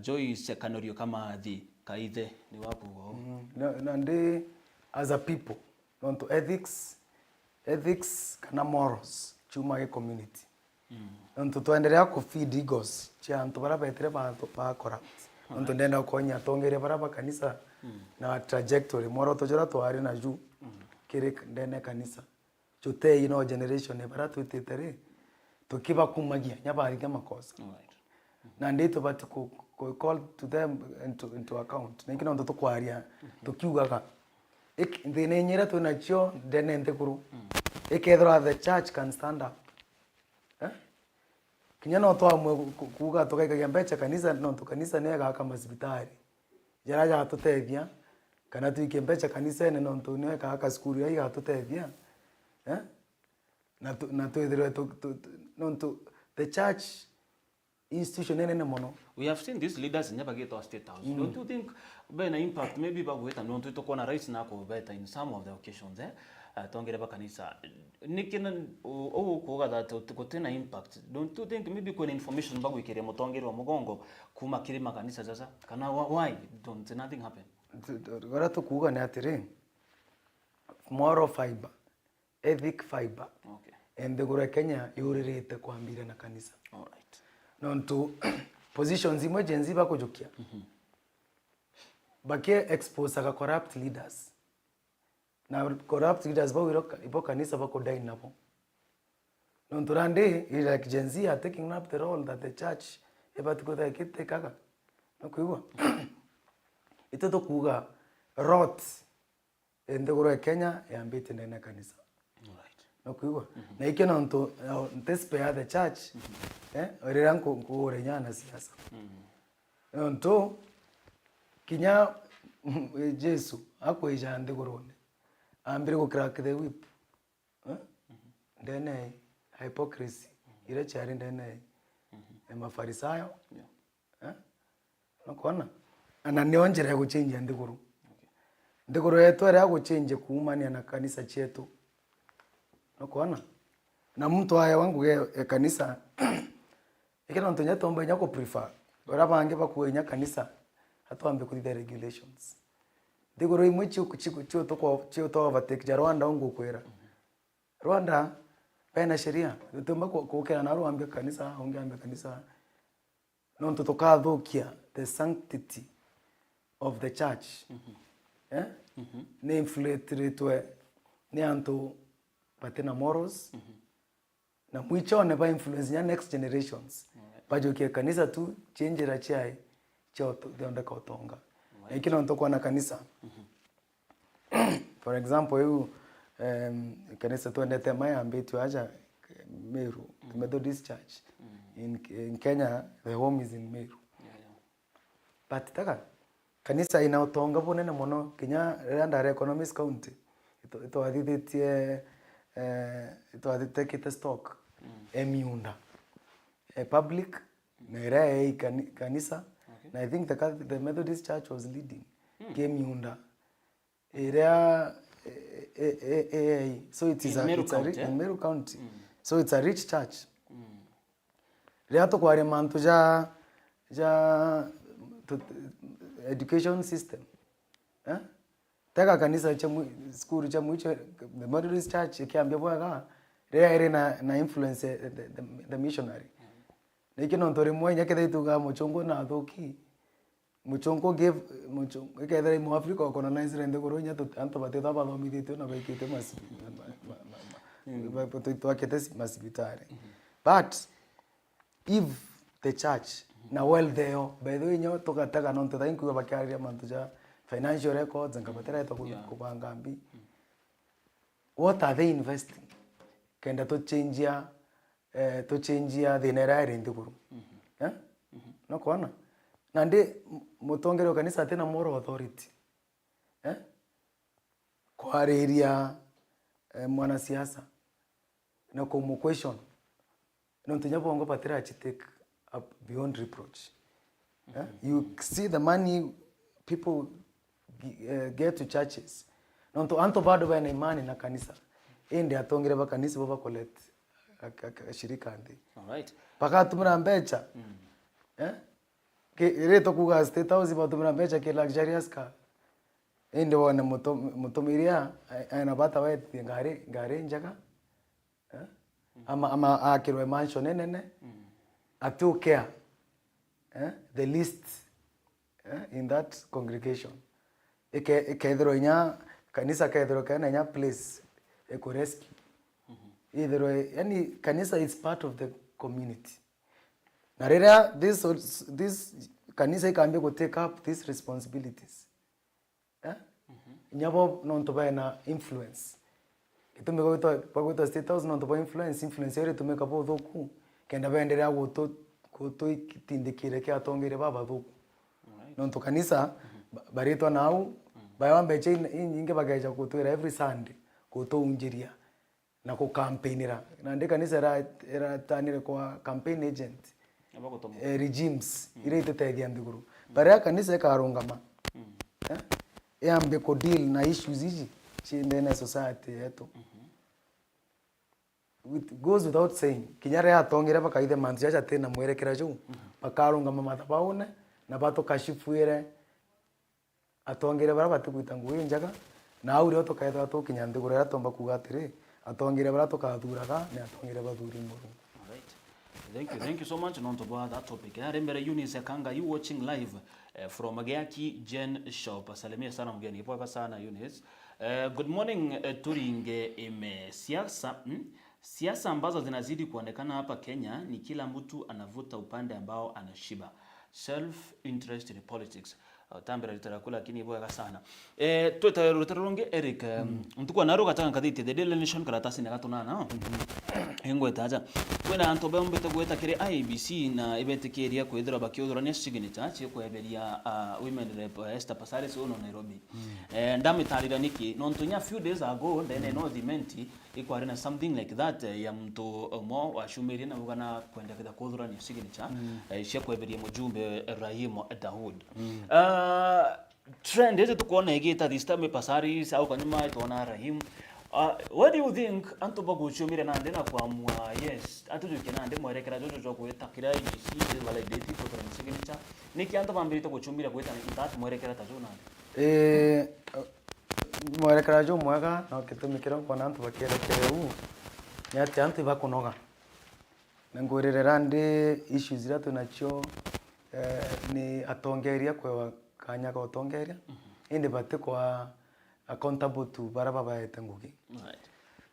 Joyce Kanorio kama the kaithe ni wapo wao. Na ndi as a people onto ethics kana morals chuma ye community. Onto tuendelea ku feed egos cha antu baraba etere ba corrupt. Onto ndenda konya tongere baraba kanisa na trajectory moro tojora twari na ju kire ndene kanisa chote ino generation e bara tutetere tukiba kumagia nyabari kama makosa. Alright. Na ndito bati ku call to them into account na kino ndo tukwaria tukiugaga thine nyira tunacho ndene ntekuru ikethra the church can stand up kinyana otwa kuga tukaikagia mbecha kanisa no kanisa nega kama hospitali jaraja atutethia kana tuike mbecha kanisa ene no ntune ka skuru ya atutethia na tuithire no the church institution ene mono. We have seen these leaders never get to a state house. Don't you think bena impact maybe bagweta no to kona rights nako beta in some of the occasions tongere bakanisa nikina kuga that kutena impact. Don't you think maybe kuna information bagu ikere motongere wa mugongo kuma kiri makanisa sasa kana why don't nothing happen? Gora to kuga ne atire moral fiber, ethic fiber. Okay. And the gora Kenya yuririte kwambira na kanisa. All right. Nonto positions imwe jenzi bakujukia bakie expose aka corrupt leaders na corrupt leaders ipo kanisa bako dai nabo nonto rande like jenzi are taking up the role that the church eba tuko kite kaka no kuiwa ito to kuga rot endegoro Kenya yambite ndena kanisa. No kuiwa na ike no nto spare the church oriranko kuorenyana siasa nto kinya Jesu akoija ndegorone ambire ko crack the whip ndene hypocrisy ile chari ndene mafarisayo no kona ana nionjere ya kuchange ndegoro ndegoro yetu era kuchange kuumania na kanisa chetu no kona na mtu haya wangu ya kanisa ikena ntonya tomba nyako prefer ora bange bakuenya kanisa hatuambe kuri the regulations ndegoro imwe cyo to overtake ja Rwanda ngo kwera Rwanda pena sheria tumba kukera naro ambia kanisa ongeambia kanisa no tutokathukia the sanctity of the church ne infiltratwe ne antu patena morals na mwichone ba influence ya next generations bajokia kanisa tu change ra chai choto donda kotonga ikino ntoko na kanisa for example you kanisa tu ndete maya ambitu aja Meru Methodist Church in Kenya the home is in Meru but taka kanisa inaotonga bonene mono Kenya Rwanda Economics County ito adhitie kita stock emiunda public na kanisa na I think the Methodist Church was leading emiunda area so it is in Meru County so it's a rich church riato kwa remanto ja education system taka kanisa cha school cha mwicho the Methodist Church ikiambia bwaga rea na influence the missionary nikino ntore mwenye kethaituga muchongo na thoki muchongo gave muchongo ikethera mu Africa colonize rende goronya anto bateta bathomithitio na baikite masibitari but if the church na well there by the way nyo tokataga no ntathainkuwa bakiaria mantu ja financial records ngabatera ito kubanga mbi what are they investing kenda to change the nera rende guru no kwana nande mutongero kanisa tena moral authority kwa area mwanasiasa na kumu question no tunyabongo patira take up beyond reproach you see the money people get to churches no anto bado bana imani na kanisa ende atongere ba kanisa baba collect shirika ndi all right paka tumra mbecha ke reto kuga state house ba tumra mbecha ke luxurious car ende wana mutomiria anabata wewe ngare njaka ama akirwe mansion nene atukea the least in that congregation ekedro nya kanisa kedro kana nya place ecorescue either yani kanisa is part of the community na rera this kanisa ikambe go take up these responsibilities nyabo non to na influence itume kwa state house non to influence ere tume kapo thoku kenda benderea goto itindikire ke atongere baba thoku non to kanisa barito nau bayambe chain inge bagaja kutwira every Sunday kuto unjiria na ku campaignira na ndi kanisa era tanire kwa campaign agent regimes ile itetedia ndiguru bara kanisa karungama yambe ko deal na issues hizi chinde na society yetu it goes without saying kinyare atongera bakaithe manzi acha tena mwerekera jo bakarungama mathabaune na bato kashifuire atongere bara batikuita nguye njaga na aure otokaitha to kinyande gurera tomba kugatire atongere bara tokathuraga ne atongere bathuri muru. Thank you so much non to that topic. Remember Eunice Kanga, you watching live from Magaki Gen Shop. Salimia sana mgeni poa sana Eunice. Good morning Turinge siasa ambazo zinazidi kuonekana hapa Kenya ni kila mtu anavuta upande ambao anashiba. Self interest in politics. Tambira litarakula lakini boya sana. Tutaronge Eric mtukwa naro katanga kaditi the Daily Nation karatasi na gatonana. Hengo etaja. Kwena antobe mbete gweta kire IBC na ibete kiria kwethira bakiodora ne signature cyo kweberia women rep Esther Passaris ono Nairobi. Ndamitarira niki nontunya few days ago then no dimenti ikwari na something like that ya mtu mo washumiri na bugana kwenda kada kodora ne signature cyo kweberia mujumbe Rahim Daud. Trend hizi tukuona igita this time Passaris au kanyuma tuona Rahim. What do you think anto baguchumire nande na kwamwa yes atujuke nande mwerekera jojo jo kweta kira IBC validate for signature niki anto bambirito guchumira kweta intat mwerekera tajo nande mwerekera jo mwaga na kitumikira kwa nanto bakira kireu ati antu bakunoga na ngwirira ndi issues zira tunacho ni atongeria kwa kanya ka utongeria indi bate kwa accountable to baraba baete ngugi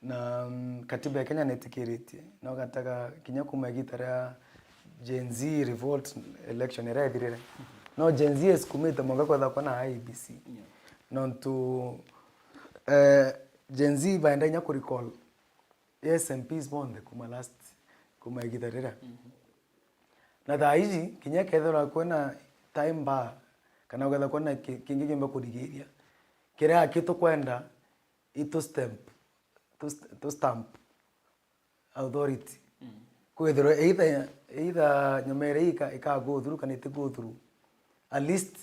na katiba ya Kenya netikiritie no gataka kinya kumagitara Gen Z revolt election era thirire no Gen Z eskumite monga kwa thako na IBC no to Gen Z baenda nya ku recall SMPs bonde kuma last kuma gitarira na thaiji kinya kethora kwena time ba kana ugatha kwena kingi kimba kudigiria kira kitu kwenda ito stamp authority kwethero either nyamere ika go through kana ite go through at least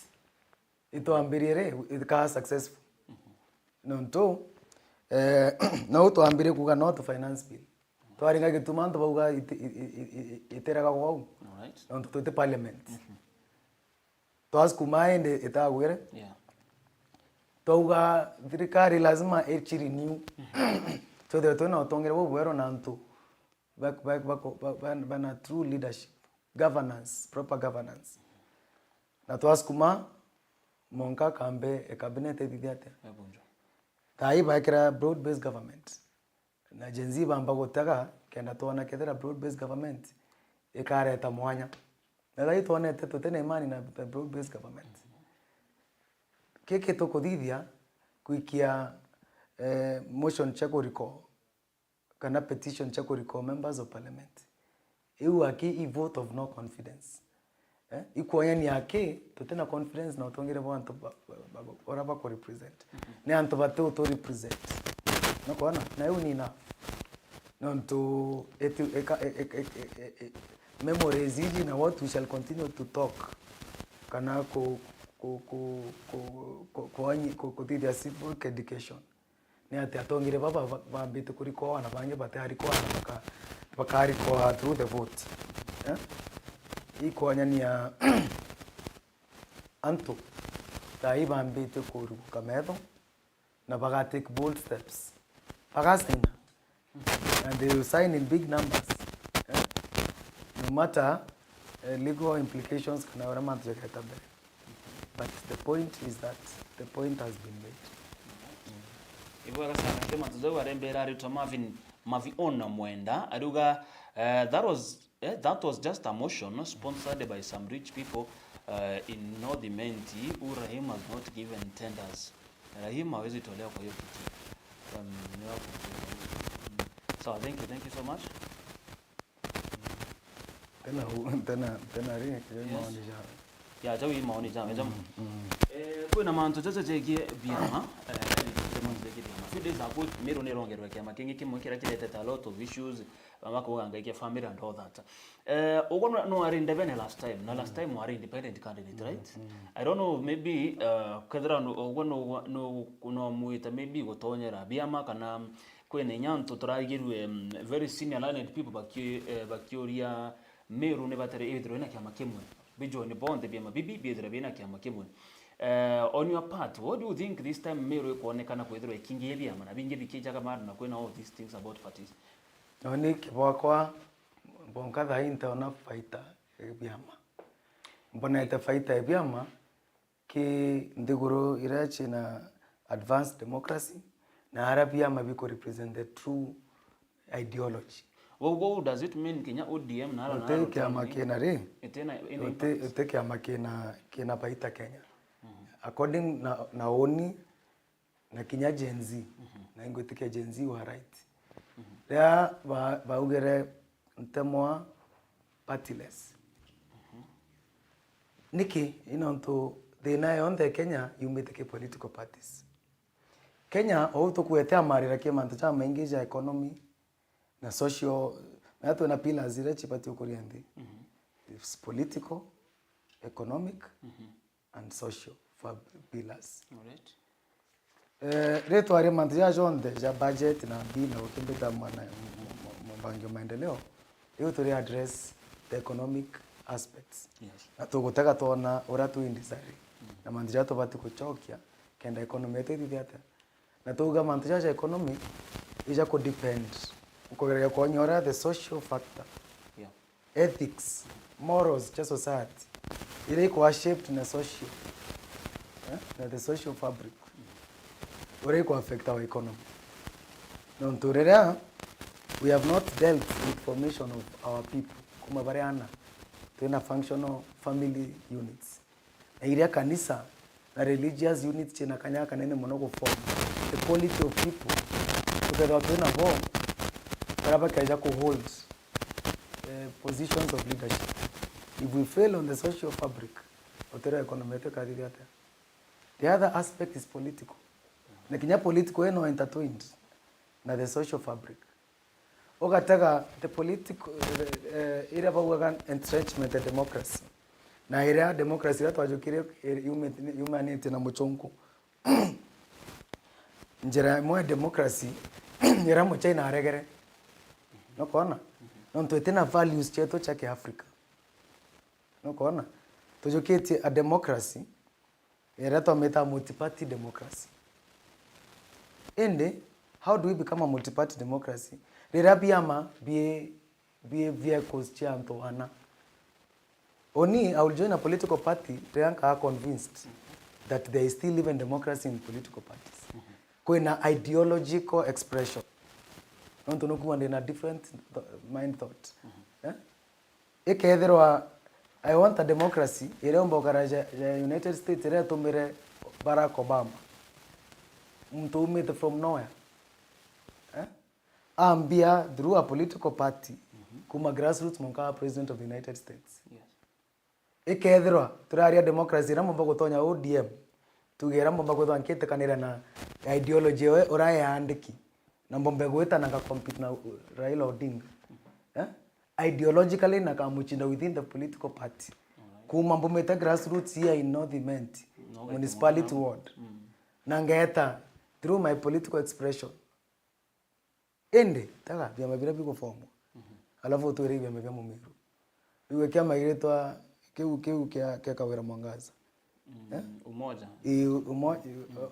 ito ambiriere ika successful nonto no to ambire kuga not finance bill twaringa gituma nto bauga iteraga kwao nonto tote parliament twas kumaende itagwire toga thirikari lazima echiri new so the tona otongere bo bwero nanto bana true leadership governance proper governance na twas kuma monka kambe e cabinet edidiate tai bakira broad based government na Gen Z bamba gotaka kenda tona kethera broad based government ikareta mwanya na dai tona tene imani na broad based government keke tokodithia kuikia motion cha recall kana petition cha recall members of parliament iu aki vote of no confidence ikuonya ni ake tutena confidence na utongere bantu oraba ko represent ne antu bate to represent no kona na iu ni na nonto memories hizi na what we shall continue to talk kana ko kutithia civic education ne ati atongire baba bambite kuriko na bange bate hariko na bakariko through the vote iko nyania anto tai bambite kuru kamedo na baga take bold steps pagasaina and they will sign in big numbers no matter legal implications kana ora mantu yakatabe. But the point is that the point has been made. Ibwa sana kama tuzo arembera rito Mavi ona mwenda aduga that was just a motion sponsored by some rich people in North Imenti who Rahim has not given tenders. Rahim hawezi tolewa kwa hiyo kitu. So thank you so much. Tena ringa maoni jao. Ya jawi maoni jao jamu. Kuna mantu chacha chegie biama few days ago mero ne rongerwa kiama kingi kimwe kira kirete a lot of issues bamako gangaikia family and all that. Ogono no are independent last time were independent candidate, right? I don't know, maybe kadra ogono no muita maybe gotonyera biama kana kwene nyanto turagirwe very senior learned people bakioria mero ne batere edro na kiama kimwe bijo ne bonde biama bibi bidra bina kiama kimwe. On your part, what do you think this time Mero kuonekana kwethero ikingi biama na bingi bikija kama na kwena all these things about parties? Oni kibokwa bonka tha intona faita biama. Mbona ita faita biama ki ndiguru irachi na advanced democracy na Arabia mabiko represent the true ideology. What does it mean Kenya ODM na ala na take amakena re take amakena kena faita Kenya. According na oni na kinya Gen Z na ingotike Gen Z wa right ya ba ugere ntemwa partyless niki inonto they na on the Kenya you make political parties Kenya auto kuetea marira kema ntacha maingi ya economy na social na to na pillars zile chipati ukoriandi it's political economic and social for pillars. Alright. Reto ari mantia jonde ja budget na bila ukibeta mwana mbango maendeleo. Hiyo tuli address the economic aspects. Yes. Na tugutaka tona ora tu indisari. Na mantia to bati kuchokia kenda economy yetu ithiata. Na tuga mantia ja economy ija ko depend ukogerera konyora the social factor, ethics, morals cha society ile iko shaped na social, na the social fabric ore iko affect our economy. No nturera, we have not dealt with formation of our people kuma bariana tuna functional family units na ile kanisa na religious units chena kanyaka nene mono form the quality of people together tuna bo baraba kaja ku hold positions of leadership. If we fail on the social fabric, otera economy yetu kadiri hata. The other aspect is political. Na kinya political eno intertwined na the social fabric. Okataka the political ira bawagan entrenchment of democracy. Na ira democracy ira twajukire humanity na muchonko. Njera mo democracy ira mo China aregere. No kona. No twetena values cheto cha Africa. No kona. Tujuketi a democracy ira twameta multi-party democracy. And how do we become a multi-party democracy? Rirabiama be vehicles chanto ana. Only I will join a political party Rianka are convinced that there is still even democracy in political parties. Kuna ideological expression. Don't know who in a different mind thought. Ekederwa I want a democracy. Irembo karaja United States ire tumire Barack Obama. Mtu umete from nowhere. Ambia through a political party kuma grassroots monka president of the United States. Yes. Ekederwa turaria democracy ramo bagotonya ODM. Tugera mbomba gotwa nkete kanira na ideology we oraya andiki. Na mbombe gweta na ka compete na Raila Odinga. Ideologically na kamuchinda within the political party. Kuma mbometa grassroots here in North Imenti, municipality ward. Nangeta through my political expression. Ende taga vyama vile viko form. Alafu utoe vyama vya Mumiru. Iwe kama ile toa keu kia Kawira Mwangaza. Umoja.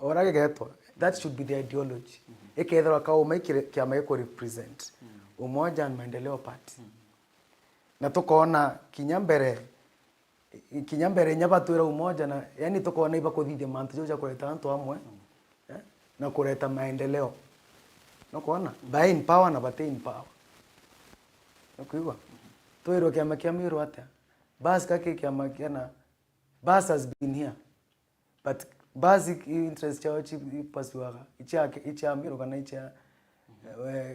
Orage geto. That should be the ideology. Ekethera ka umekire kiama yako represent. Umoja and Maendeleo Party. Na tukoona kinyambere nyabatwira umoja na yani tukoona iba kuthithia mantu jo kuleta antu amwe na kuleta maendeleo. No kuona by in power na bate in power. No kuiwa. Toiro kiama Miru ata. Bas kake kiama kiana Bas has been here. But basic interest chao pasuaga. Icha Miru kana icha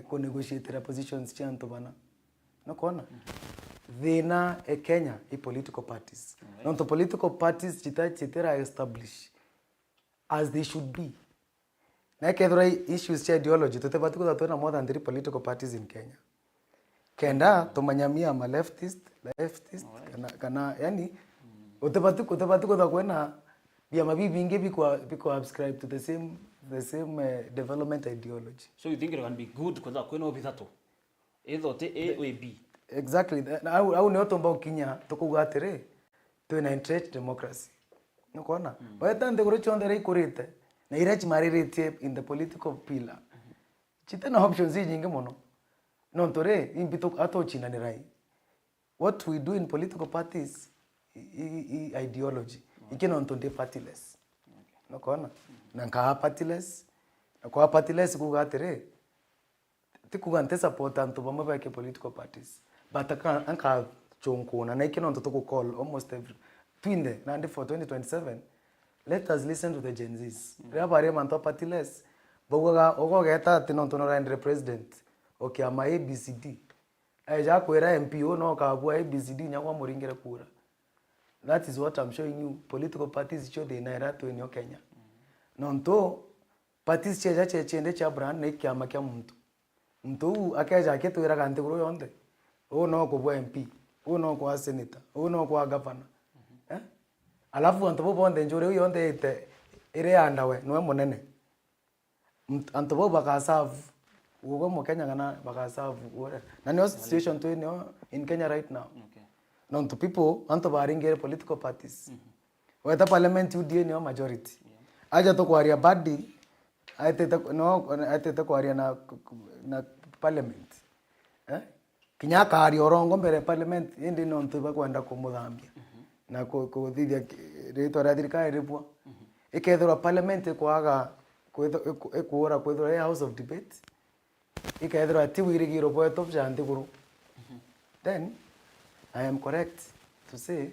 ko negotiate positions chanto bana. No kuona. Thina Kenya political parties. Right. Now the political parties chitera establish as they should be. Na kedra issues cha ideology tutapata kutatoa more than 3 political parties in Kenya. Kenda tumanyamia ma leftist right. kana yani utapata kwenda vyama vingi biko subscribe to the same development ideology. So you think it can be good kwa kwenda obithato either A or B? Exactly. Au ni watu ambao Kenya tukugatere to entrenched democracy. Nukoona. Waetande kuro chondere ikurite na irachi maririte in the political pillar. Chitena options nyingi mono. Nontore impito ato china ni rai. What we do in political parties ideology. Ikino ntonde partyless. Nukoona. Nanka partyless. Na kwa partyless kugatere tikugante support antu bamwe ke political parties. But anka chonkona na ikino ntoto call almost every twinde and for 2027 let us listen to the Gen Zs. Rabare manto partyless boga ogogeta tinontono rendre president okay ama ABCD aja kwera MPO no ka bua ABCD nyakwa muringire kura. That is what I'm showing you. Political parties show the naira to in Kenya. Nonto parties chende cha brand na kiama kya mtu akaja aketwira kante kuro yonde no kwa MP no kwa senator no kwa governor alafu antobo bonde njore yonde ite ire andawe no munene antobo bakasavu ugo mu Kenya kana bakasavu na no situation to in Kenya right now. Okay. Now to people antobo aringere political parties weta parliament UDA ni majority aja to kwa badi aiteta kwa na parliament kinya kari orongo mbere parliament indi no ntuba kwenda kumuthambia na kuthithia ritwa ria thirikari ripwa ikethirwa parliament kwaga kwithura house of debate ikethirwa ti wirigiro bwetu bya nthiguru then I am correct to say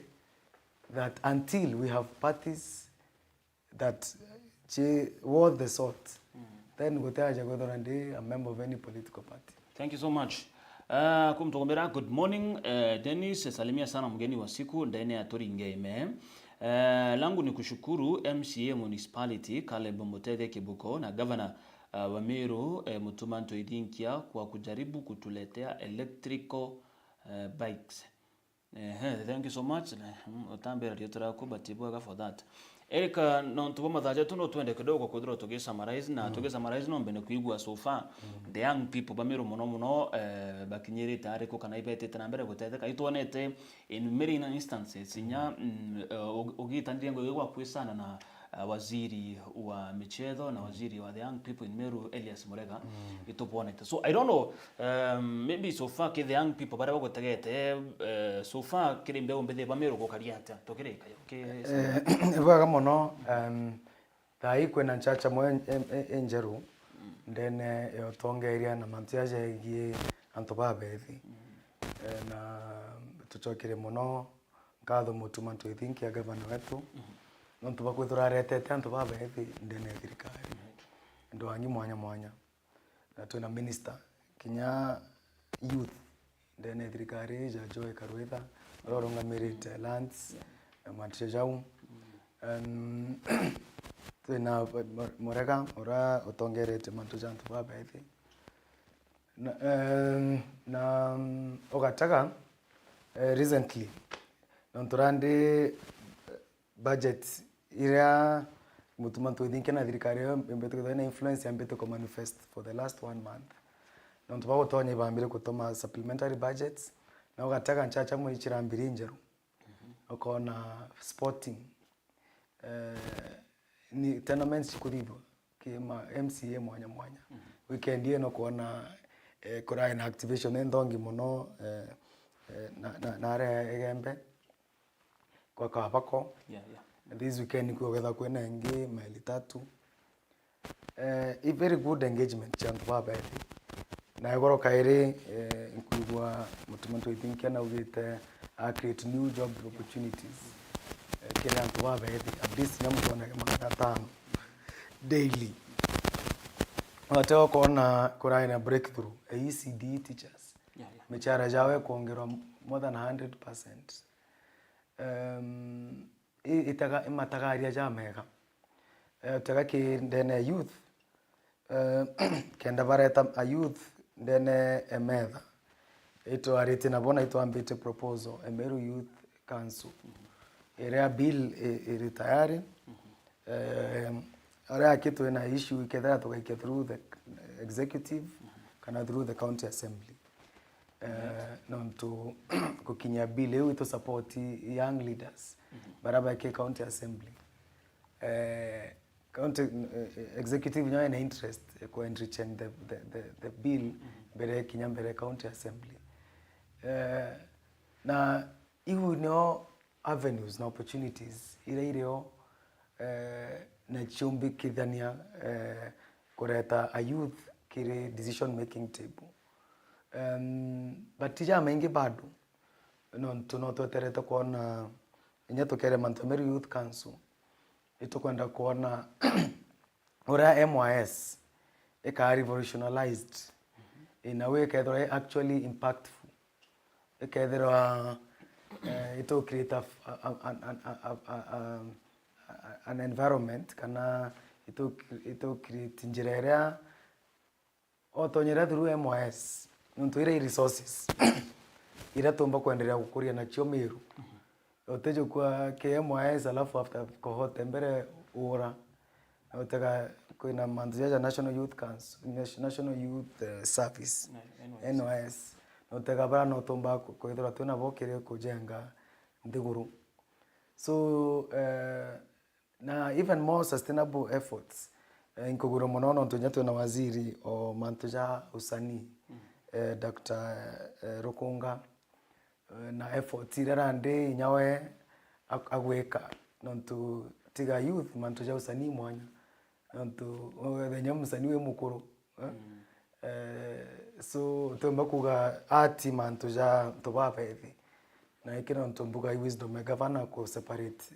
that until we have parties that worth the salt then gutaja kwithura ndi a member of any political party. Thank you so much. Kumtogombera, good morning. Dennis, salimia sana mgeni wa siku ndani ya Turinge ime. Langu ni kushukuru MCA Municipality Caleb Mutethia Kibuko na Governor wa Meru Mutuma Ntoithinkia kwa kujaribu kutuletea electrical bikes. Thank you so much. Otambera riotora ko batibwaga for that. Erika no tuko mathaja tuno twende kidogo kuthira tuge summarize na tuge summarize no mbene kuigua so far the young people bamiro muno bakinyirite ariko kana ibetete na mbere gutetheka itwonete in many instances nya ugitandire ngo gwa kwisana na waziri wa michezo na waziri wa the young people in Meru Elias Murega itoponete. So I don't know, maybe so far the young people bara bagotegete so far kirimbe ombethe ba Meru gokariata tokireka evaga mono thai kwena chacha mwe enjeru ndene yotongeria na mantiaje gie antobabethi na tuchokire mono ngatho Mutuma Ntoithinkia gavana wetu no tuba kwithura retete antobabethi ndene thirikari ndo angi mwanya na tuna minister kinya youth ndene thirikari ja Joy Karwitha roronga merit lands matijau tuna Murega ora utongerete mantuja antobabethi na ogataga recently nonturande budget iria Mutuma Ntoithinkia na thirikari mbeto na influence ya mbeto manifest for the last 1 month nontuba gutonya ibambire kutoma supplementary budgets na ogataga nchacha mu ichirambiri njeru okona sporting ni tournaments chikuthithwa kima MCA mwanya weekend yeno kuona kurai na activation endongi muno na are egembe kwa kabako this weekend kugetha kwena ngi maili 3 a very good engagement chantu baba na igoro kairi nkugwa Mutuma Ntoithinkia na ugite create new job opportunities kila mtu baba at least nyamu na magana 5 daily watao kuona kurai breakthrough ECD teachers michara jawe kuongerwa more than 100%. Itaga imatagaria jamega taga ki ndene youth kenda bareta a youth ndene emetha ito arite na bona ito ambite proposal Meru Youth Council area bill tayari area kitu ina issue kedha tukaike through the executive kana through the county assembly to kukinya bill hiyo to support young leaders baraba ke county assembly county executive nyo ina interest ko enrich the bill bere kinya bere county assembly na iwu no avenues na opportunities ile na chumbi kidhania kureta a youth kire decision making table but tija mengi bado no tunototereta kuona nyeto kere Meru Youth Council ito kwenda kuona ora MYS eka revolutionized in a way that actually impactful eka ito create an environment kana ito create njirera otonyera through MYS ntuire resources ira tomba kuendelea kukuria na chio Meru otejo kwa KMYS alafu after cohort mbere ura otaka kuna manzia National Youth Council National Youth Service NYS otaka bara no tomba kuithira tuna bokire kujenga ndiguru so na even more sustainable efforts inkugura munono ntunya tuna waziri o mantuja usanii Dr. Rukunga na effort irera ndi nyawe agweka nontu tiga youth mantu ja usanii mwanya nontu thenya musanii we mukuru so tumba kuga art mantu ja tubabethi na ikino nontu mbuga wisdom gavana ko separate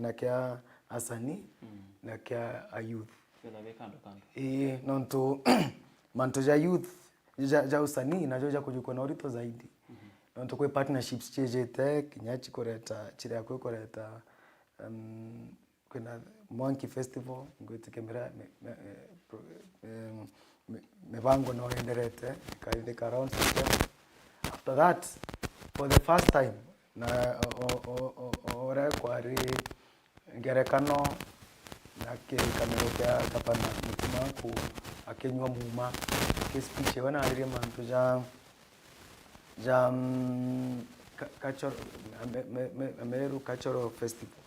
na kia asanii na kia youth nontu mantu ja youth ja usanii na ja kujukwa na urito zaidi nontu kwe partnerships chejete kinyachi kureta chira kwe kureta kuna Monkey Festival ngwetikemera mevango no enderete kaithika around September. After that, for the first time na ora kwari ngerekano na kamero kya kapana mutima ku akenywa muma ke speech wana aliria mantu ja culture Meru Cultural Festival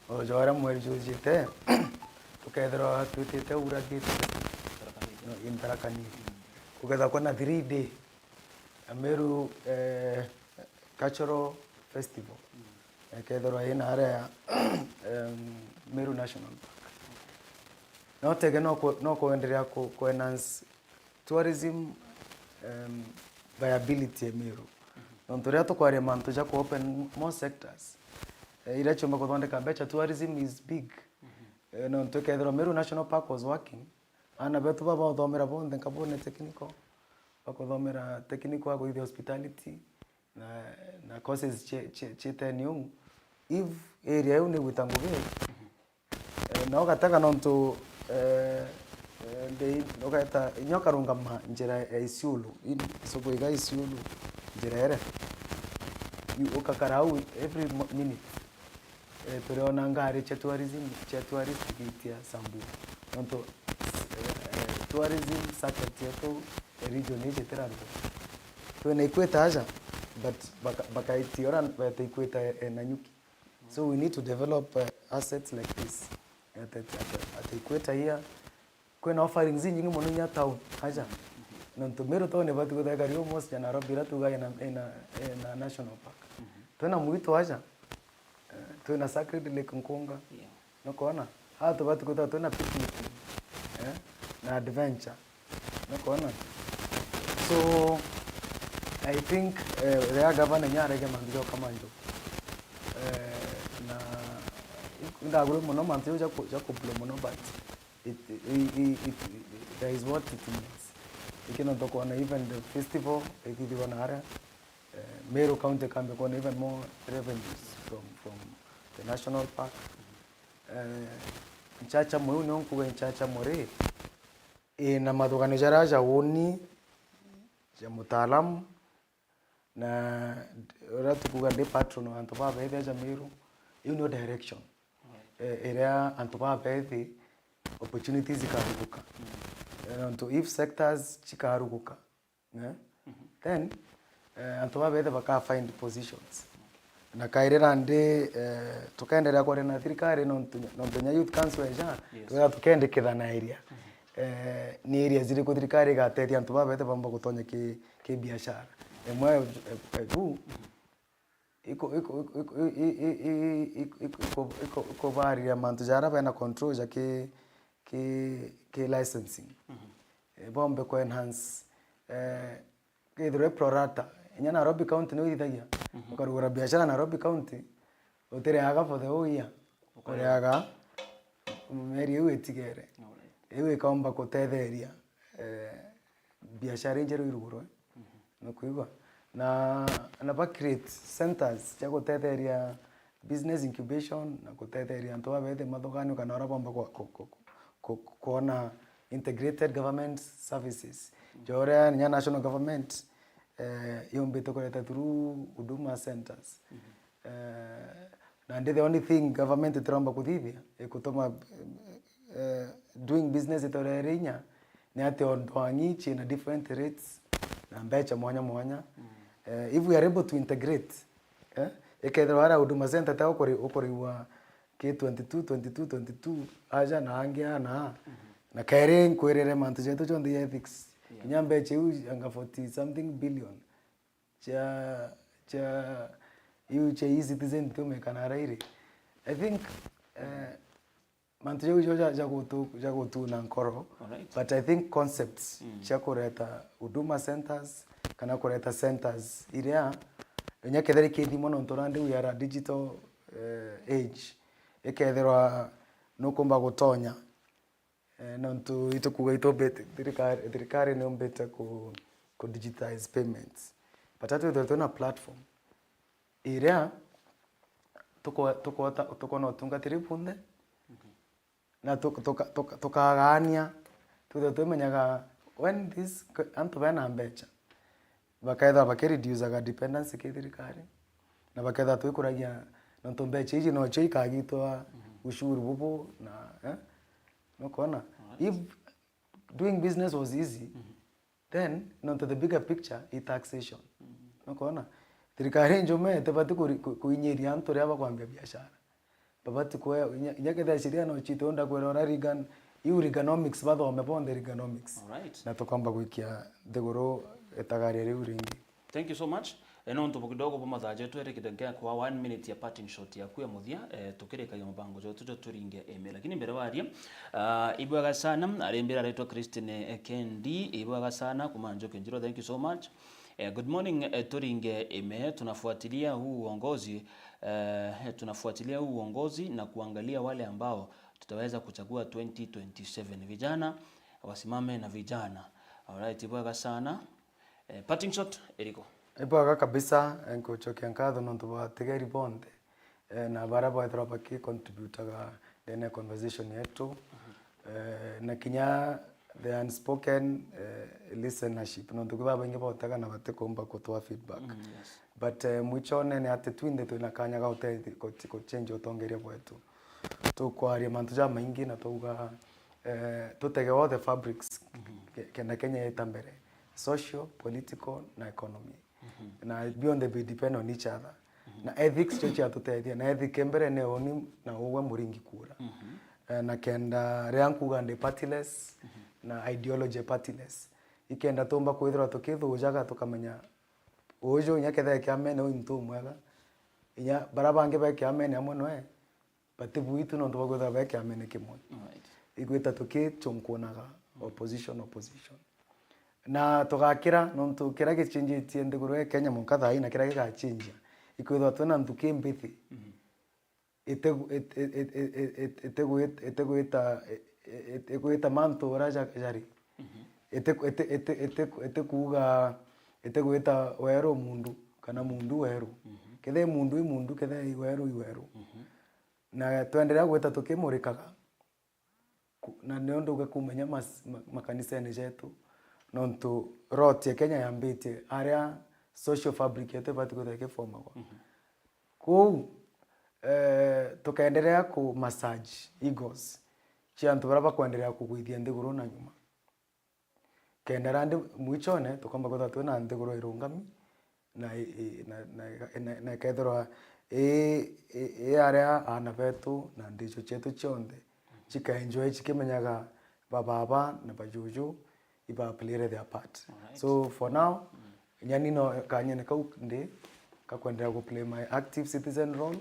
o jora mweri jojite tukethera tutite uragite no imperakani kugeza kona 3 day Meru Cultural Festival kethera ina area Meru National Park no tege no kuendelea ku enhance tourism viability ya Meru nonturia tukwaria mantu ja ku open more sectors ira chomba kuthondeka becha tourism is big nontu kethera Meru National Park was working ana betu baba thomera bonde kabone technical bakuthomera technical go the hospitality na courses che new if area yo ni gutanguge no gataka nontu ndei no gata nyoka rungama njira ya Isiulu soko iga Isiulu njira ere ukakarau every minute tuliona ngari cha tourism gitia Sambu nonto tourism circuit yetu region hii terando tuena ikweta aja but bakaitiora bata ikweta Nanyuki so we need to develop assets like this at ikweta here kwena offerings nyingi muno nya town aja nonto Meru town batu kutaka rio most ya Nairobi ratu ga na national park tuena muito aja tuena Sacred Lake Nkonga no kona hata batu kutaka tuena picnic na adventure no kona so I think the governor nyarege mandio kamanjo na ndaguru muno mandio ja ku muno but there is what it means ikino toko na even the festival ikidi wana area Meru County can become even more revenues from the national park nchacha moyo nonku nchacha more na madogano jaraja woni ja mutaalamu na ratu kugande patron antoba bebe ja Meru you know direction area antoba bebe opportunities ikaruka to if sectors chikaruka then antoba bebe baka find positions na kairera ndi tukaendelea kwa na thirikari no nya youth council ja tukende kithana area ni area ziri ku thirikari gatetia antoba bebe bamba gutonya ki biashara emwe bu iko vari ya mantu jara bana control ja ki licensing bombe ko enhance ke prorata nya Nairobi County no ithagia ukarugura biashara Nairobi County utere aga for the whole year ukoreaga meri ewe tigere ewe kaomba kutetheria biashara injero irugurwe no kuigwa na ba create centers cha kutetheria business incubation na kutetheria nto abethe mathogani kana ora bomba kuona integrated government services jore nya national government yombete kuleta through huduma centers and the only thing government tromba kuthithia ekutoma doing business itorerinya ni ate ondwangi china different rates na mbecha mwanya if we are able to integrate ekethera ara huduma center ta ukoriwa K22 aja na angia na kaire kwirere mantu jetu chonde ethics kinya mbeche anga 40 something billion cha yu cha e-citizen tumekana rairi. I think mantu ja kutu na nkoro. But I think concepts cha kureta huduma centers kana kureta centers iria nya ketheri kithimo no ntorande we are a digital age eketherwa no kumba gutonya no ntu itukuga itobete thirikari ne umbete ku digitize payments but atu na platform iria tuko no tungatiri punde na tukagania tumenyaga when this antu bana mbecha bakaitha bakireduce dependency kithirikari na bakaitha twikuragia no mbecha iji no cho ikagitwa ushuru bubu na no kona if doing business was easy then no to the bigger picture is taxation no kona thirikari njome tabati kuinyiria antu ria bakwambia biashara babati kwa nyaketha sheria no chito onda kwera Reagan Reaganomics bathome bonde Reaganomics na tukamba gwikia thiguru etagari riu ringi. Thank you so much. Eno ntupo kidogo boma je twere kidengea kwa 1 minute ya parting shot ya kuya muthia tukireka yo mbango jo turinge email lakini mbere waria ibwaga sana arembera reto Christine Kendi ibwaga sana kumanjo kenjiro. Thank you so much. Good morning turinge email tunafuatilia huu uongozi na kuangalia wale ambao tutaweza kuchagua 2027 vijana wasimame na vijana. Alright ibwaga sana. Parting shot Eriko. Ibwaga kabisa nkuchokia nkatho no tubatigeri bonde na baraba ithropa ki contribute ga the conversation yetu na kinya the unspoken listenership no tukuba bangi botaga na bate komba kutoa feedback but mwichone ne ate twinde tunakanya ga hotel ko change utongeria bwetu tukwaria mantu ja maingi na tuga tutege all the fabrics kena Kenya itambere social, political na economy. Na beyond they depend on each other. Na ethics chochi atutethia na ethic mbere ne oni na uwe muringi kura. Na kenda reankuga ndi partyless na ideology partyless. Ikenda tomba kwithira tukithujaga tukamenya ujo nyaketha kiamene uyu mtu mwega. Inya barabange ba kiamene amwe noe. Batibu itu no ndogotha ba kiamene kimwe. Igwita tukichunkunaga opposition. Na tugakira no ntukira gichinjitie ndiguru Kenya munkatha ina kira gigachinja ikwithwa twena ntuki mbithi iteguita mantura jari iteguita weru mundu kana mundu weru kethe mundu kethe weru na twenderea gwita tukimurikaga na ndio kumenya makanisa ene jetu nontu rote Kenya yambite area social fabric yote bati kutheke forma kwa tukaendelea ku massage egos chiantu baraba kuendelea kuguithia ndiguru na nyuma kendera ndi mwichone tukamba kutha twina ndiguru irungami na kethora area ana betu na ndicho chetu chonde chika enjoy chikimenyaga baba na bajuju iba play their part. So for now nyani no kanyene kau ndi kakwendera ku play my active citizen role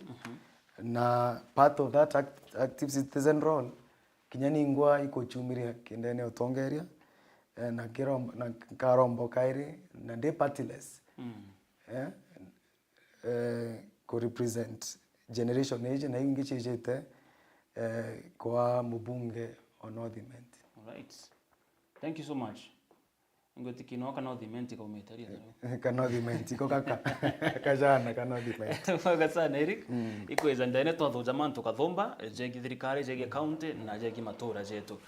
na part of that active citizen role kinyani ngwa iko chumiria kindene utongeria na kirombo na karombo kairi na ndi partyless ko represent generation age na ingi chijete kwa mbunge onodiment. Alright. Thank you so much. Ngoti kinoka no thimenti ka umetaria na. Kana thimenti ko kaka. Kajana kana thimenti. Waga sana Eric. Ikweza ndene twatho jamantu kathomba jegi thirikari jegi county na jegi matura jetu.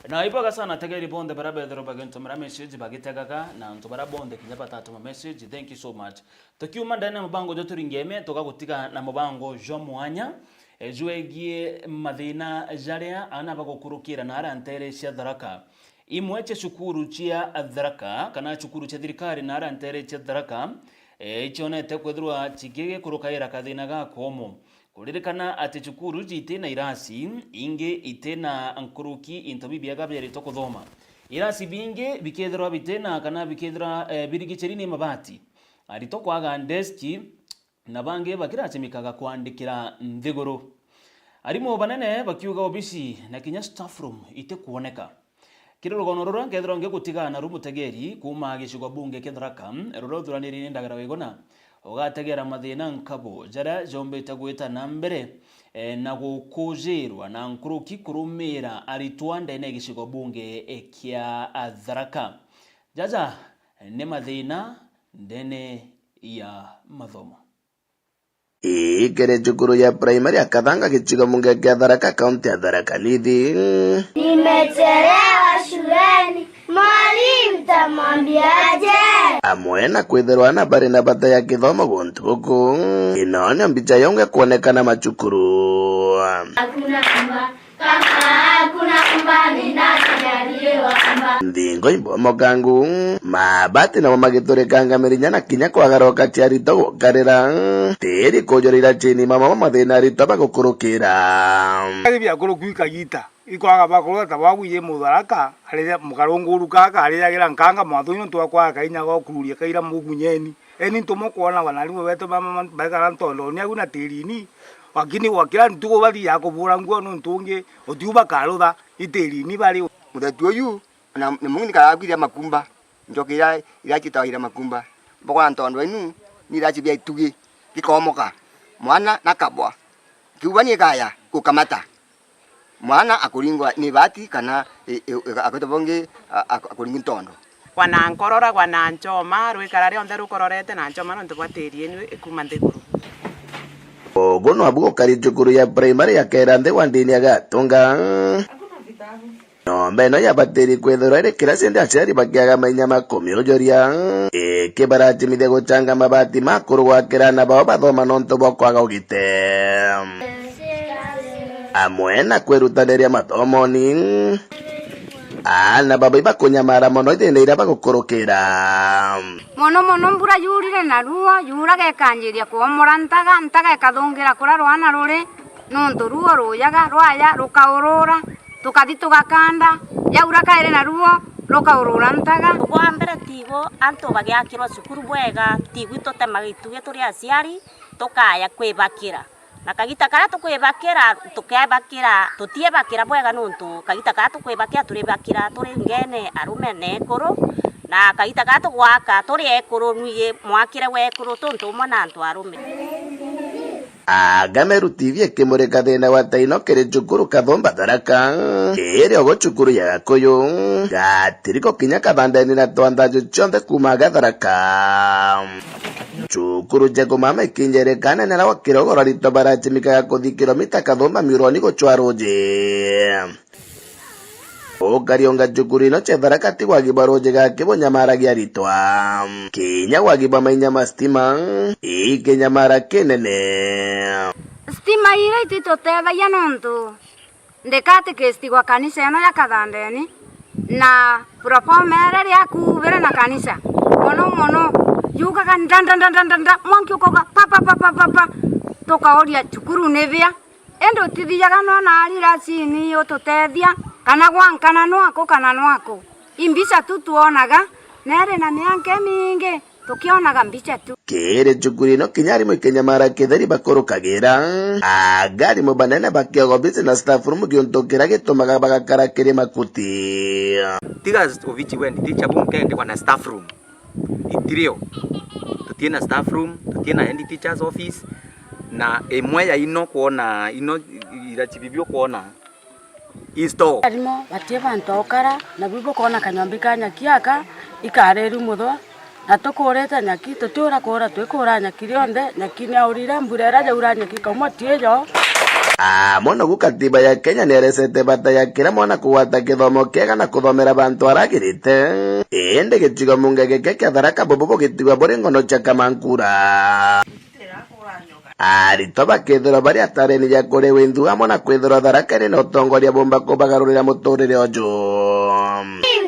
Na ibaga sana tegeri bonde barabe dhoroba gento mara message bagitegaga na nto barabonde kinyapa tatu message. Thank you so much. Tukiuma ndane mabango jotu ringeme toka gutika na mabango jo mwanya juegie mathina jaria ana bagokurukira na ara ntere cia Tharaka. Imweche cukuru cia Tharaka kana cukuru cia thirikari na ara ntere cia Tharaka ichonete kwethirwa chigege kurukaira kathina gakomo kuririkana ati cukuru jite na irasi inge itena nkuruki intobibia gabyari to kuthoma irasi bingi bikethirwa bitena kana bikethirwa birigicheri mabati arito kwaga deski na bange bakirachemikaga kwandikira nthiguru arimo banene bakiuga obisi na kinya staff room ite kuoneka kirogono rora ngethirwa ngigutigana rumutegeri kuma gicigwa bunge Tharaka roro thuraniri ndagara wegona ugategera mathina nkabo jara jombete gwita na mbere na gukuzirwa na nkuruki kurumira aritwa ndene gicigwa bunge kia Tharaka jaja ne mathina ndene ya mathomo Ikere cukuru ya primary ya Kathanga gicigo bunge kia Tharaka kaunti ya Tharaka Nithi. Nimechelewa shuleni, mwalimu tamwambiaje? Amwe na kwithirwa na bari na bata ya kithomo guntu guku inone mbica yonge kuonekana macukuru. Hakuna kumba ninachojaliwa kumba. Ndingo imbomokangu mabati namo magiturikanga mirinya na kinya kwagaroka ciarito gukarira tiri kujorira chini mama mathina rito bagukurukira bya kurukwika gita ikwaga bakuru tabaguye mutharaka aria mukarunguru kaka aria gira nkanga mwathunyo twakwa kainya gokururia kaira mugunyeni eni tumukuona wanalimu wetu mama bakara ntondo ni aguna tirini wakini wakira ntugo bali yakubura nguo ntunge otiuba karutha itirini bali muthatu uyu na mungi karakwira makumba njokira irachitahira makumba bokwa ntondo inu ni rachi bya itugi gikomoka mwana nakabwa kiubani kaya kukamata mwana akuringwa ni bati kana akotabonge akuringi ntondo wana nkorora wana nchoma rwikara ryo nderu kororete na nchoma no ntibwatirie ni ikuma nthiguru ogono abugo kari cukuru ya primary ya Kerande wandini agatunga nombe no ya bateri kwethora ire kirasi ndi aciari bakiaga mainya makumi ujoria kibarachimithia guchanga mabati makuru gwakira na bao bathoma nonto bwa kwaga ugite amwe na kwirutaniria mathomoni na baba ibakunyamara mono ithinde iria bagukurukira mono mbura yurire na ruo yuraga ekanjiria kuomora ntaga ekathungira kura rwana ruri nontu ruo ruyaga rwaya rukaurura tukathi tugakanda yaura kaire na ruo rukaurura ntaga kwa mbere tigo antu bagiakirwa cukuru bwega tigo itotemaga ituge turi aciari tukaya kwibakira na kagita kara tukwibakira tukebakira tutiebakira bwega nuntu kagita kara tukwibakira turibakira turi ngene arume nekuru na kagita kara tugwaka turi ekuru nuye mwakire wekuru tuntu mwana antu arume Gameru TV ekimurika thina wa taino kiri cukuru Kathomba Tharaka iri ogo cukuru ya Gakuyu gatiriko kinya kathandeni na twanthanju cionthe kuma Tharaka cukuru jego mama ikinjerekana nera wa kirogoro rito barachimikaga kuthi kilomita Kathomba mironi guchwa ruji Ogarionga cukuru ino cia Tharaka ti gwagiba ruji gakibonyamaragia ritwa kinya gwagiba mainya mastima ikinyamara kinene stima ira ititotethagia nontu ndikatikistigwa kanisa ino ya Kathandeni na propomere ria kubire na kanisa mono yugaga ndandandandanda mwanki ukoga papa tukaoria cukuru ni bia endo tithiaga no na arira chini ututethia kana gwankana nwako imbisa tu tuonaga nere na mianke mingi tukionaga mbica tu kere cukuru ino kinyari muikenyamara kitheri bakurukagira agari mubanene bakiogo na staff room giontukira gitumaga bagakarakiri makuti tiga ovichi wendi ticha bunke ndi kwa staff room itirio tutiena staff room tutiena head teachers office na emwe ya ino kuona ino irachibibio kuona isto arimo batie bantokara na bibo kuona kanyombi kanya kiaka ikareru mutho na tukurete nyaki tutura kura twikura nyaki rionde nyaki ni aurira mburera jaura nyaki kauma tiejo mono gukatiba ya Kenya neresete bata ya kira mwana kuwata kithomo kiega na kuthomera bantu aragirite ende gicigo munge geke kia Tharaka bobobo gitigwa buri ngono cia Kamankura arito bakithirwa bari atareni ya kuri windu amwe na kwithirwa Tharaka ri na utongoria bomba kubagarurira muturire uju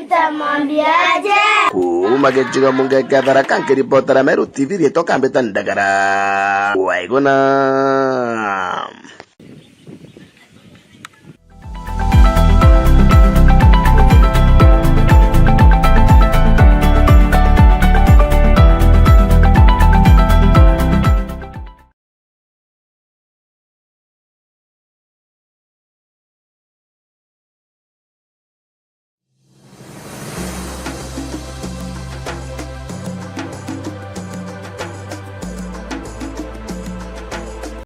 Mtamwambiaje? kuma gicigo munge kia Tharaka nkiripotera Meru TV rieto kambita ndagara waiguna